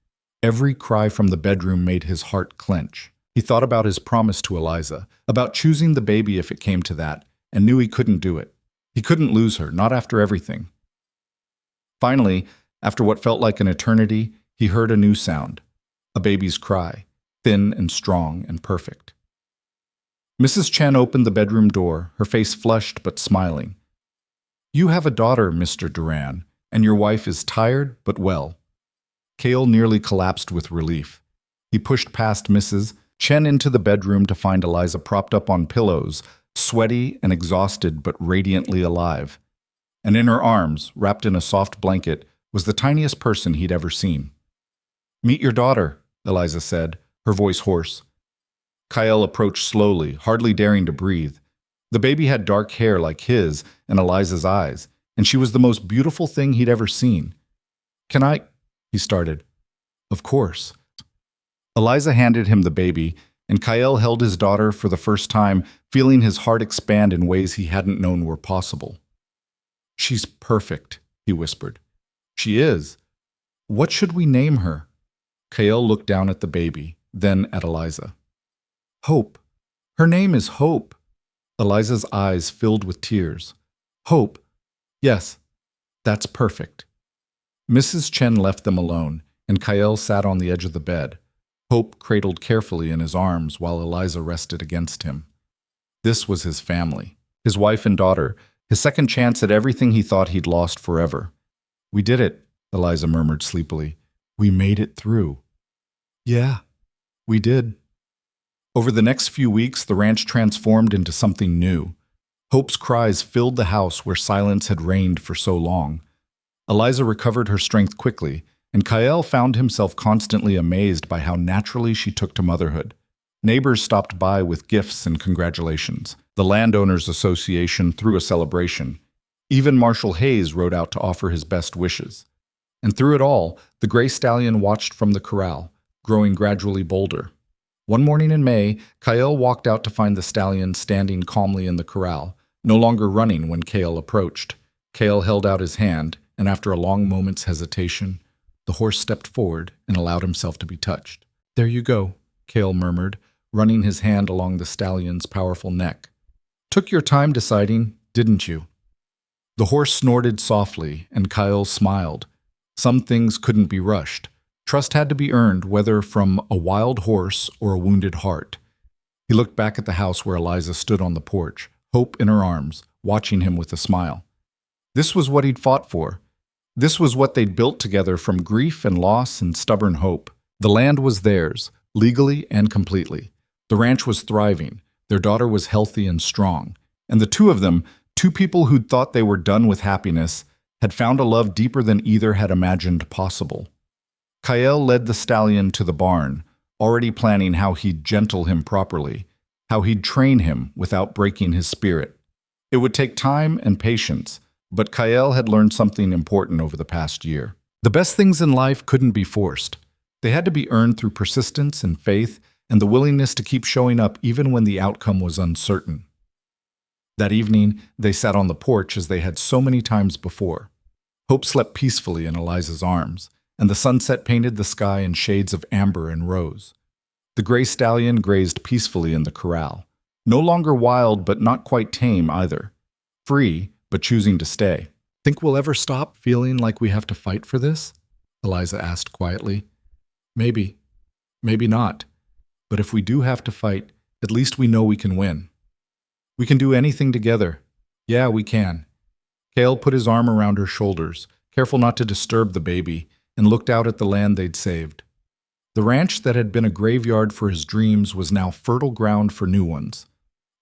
Every cry from the bedroom made his heart clench. He thought about his promise to Eliza, about choosing the baby if it came to that, and knew he couldn't do it. He couldn't lose her, not after everything. Finally, after what felt like an eternity, he heard a new sound, a baby's cry, thin and strong and perfect. Mrs. Chen opened the bedroom door, her face flushed but smiling. "You have a daughter, Mr. Duran, and your wife is tired but well." Kale nearly collapsed with relief. He pushed past Mrs. Chen into the bedroom to find Eliza propped up on pillows, sweaty and exhausted but radiantly alive. And in her arms, wrapped in a soft blanket, was the tiniest person he'd ever seen. "Meet your daughter," Eliza said, her voice hoarse. Kyle approached slowly, hardly daring to breathe. The baby had dark hair like his and Eliza's eyes, and she was the most beautiful thing he'd ever seen. "Can I?" he started. "Of course." Eliza handed him the baby, and Kyle held his daughter for the first time, feeling his heart expand in ways he hadn't known were possible. "She's perfect," he whispered. "She is. What should we name her?" Kyle looked down at the baby, then at Eliza. "Hope. Her name is Hope." Eliza's eyes filled with tears. "Hope. Yes, that's perfect." Mrs. Chen left them alone, and Kyle sat on the edge of the bed, Hope cradled carefully in his arms while Eliza rested against him. This was his family, his wife and daughter, his second chance at everything he thought he'd lost forever. "We did it," Eliza murmured sleepily. "We made it through." "Yeah, we did." Over the next few weeks, the ranch transformed into something new. Hope's cries filled the house where silence had reigned for so long. Eliza recovered her strength quickly, and Kyle found himself constantly amazed by how naturally she took to motherhood. Neighbors stopped by with gifts and congratulations. The Landowners Association threw a celebration. Even Marshal Hayes rode out to offer his best wishes. And through it all, the gray stallion watched from the corral, growing gradually bolder. One morning in May, Kyle walked out to find the stallion standing calmly in the corral, no longer running when Kale approached. Kale held out his hand, and after a long moment's hesitation, the horse stepped forward and allowed himself to be touched. "There you go," Kale murmured, running his hand along the stallion's powerful neck. "Took your time deciding, didn't you?" The horse snorted softly, and Kyle smiled. Some things couldn't be rushed. Trust had to be earned, whether from a wild horse or a wounded heart. He looked back at the house where Eliza stood on the porch, Hope in her arms, watching him with a smile. This was what he'd fought for. This was what they'd built together from grief and loss and stubborn hope. The land was theirs, legally and completely. The ranch was thriving. Their daughter was healthy and strong. And the two of them, Two people who'd thought they were done with happiness had found a love deeper than either had imagined possible. Kyle led the stallion to the barn, already planning how he'd gentle him properly, how he'd train him without breaking his spirit. It would take time and patience, but Kyle had learned something important over the past year. The best things in life couldn't be forced. They had to be earned through persistence and faith and the willingness to keep showing up even when the outcome was uncertain. That evening, they sat on the porch as they had so many times before. Hope slept peacefully in Eliza's arms, and the sunset painted the sky in shades of amber and rose. The gray stallion grazed peacefully in the corral, no longer wild but not quite tame either, free but choosing to stay. "Think we'll ever stop feeling like we have to fight for this?" Eliza asked quietly. "Maybe. Maybe not. But if we do have to fight, at least we know we can win. We can do anything together. Yeah, we can." Cale put his arm around her shoulders, careful not to disturb the baby, and looked out at the land they'd saved. The ranch that had been a graveyard for his dreams was now fertile ground for new ones.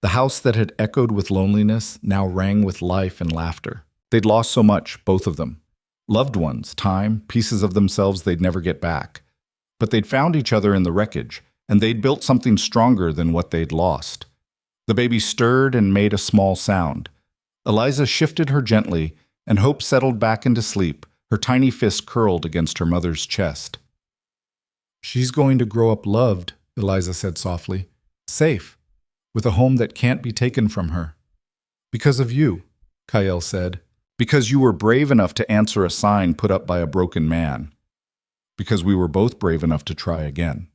The house that had echoed with loneliness now rang with life and laughter. They'd lost so much, both of them. Loved ones, time, pieces of themselves they'd never get back. But they'd found each other in the wreckage, and they'd built something stronger than what they'd lost. The baby stirred and made a small sound. Eliza shifted her gently, and Hope settled back into sleep, her tiny fist curled against her mother's chest. "She's going to grow up loved," Eliza said softly. "Safe, with a home that can't be taken from her." "Because of you," Kyle said. "Because you were brave enough to answer a sign put up by a broken man. Because we were both brave enough to try again."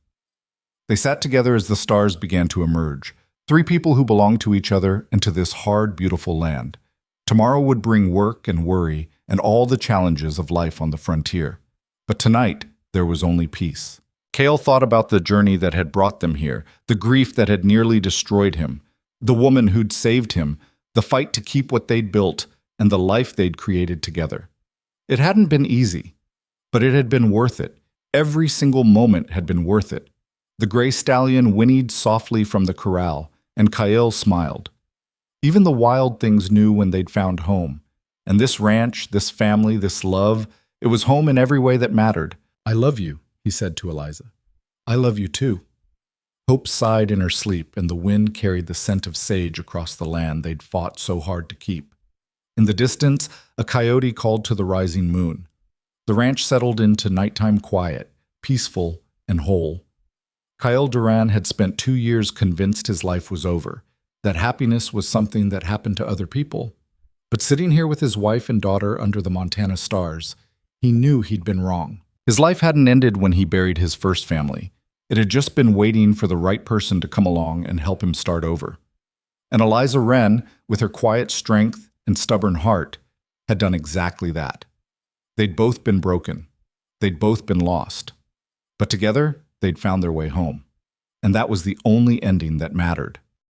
They sat together as the stars began to emerge, three people who belonged to each other and to this hard, beautiful land. Tomorrow would bring work and worry and all the challenges of life on the frontier. But tonight, there was only peace. Cale thought about the journey that had brought them here, the grief that had nearly destroyed him, the woman who'd saved him, the fight to keep what they'd built, and the life they'd created together. It hadn't been easy, but it had been worth it. Every single moment had been worth it. The gray stallion whinnied softly from the corral, and Kyle smiled. Even the wild things knew when they'd found home. And this ranch, this family, this love, it was home in every way that mattered. "I love you," he said to Eliza. "I love you too." Hope sighed in her sleep, and the wind carried the scent of sage across the land they'd fought so hard to keep. In the distance, a coyote called to the rising moon. The ranch settled into nighttime quiet, peaceful and whole. Kyle Duran had spent 2 years convinced his life was over, that happiness was something that happened to other people. But sitting here with his wife and daughter under the Montana stars, he knew he'd been wrong. His life hadn't ended when he buried his first family. It had just been waiting for the right person to come along and help him start over. And Eliza Wren, with her quiet strength and stubborn heart, had done exactly that. They'd both been broken. They'd both been lost. But together, they'd found their way home. And that was the only ending that mattered.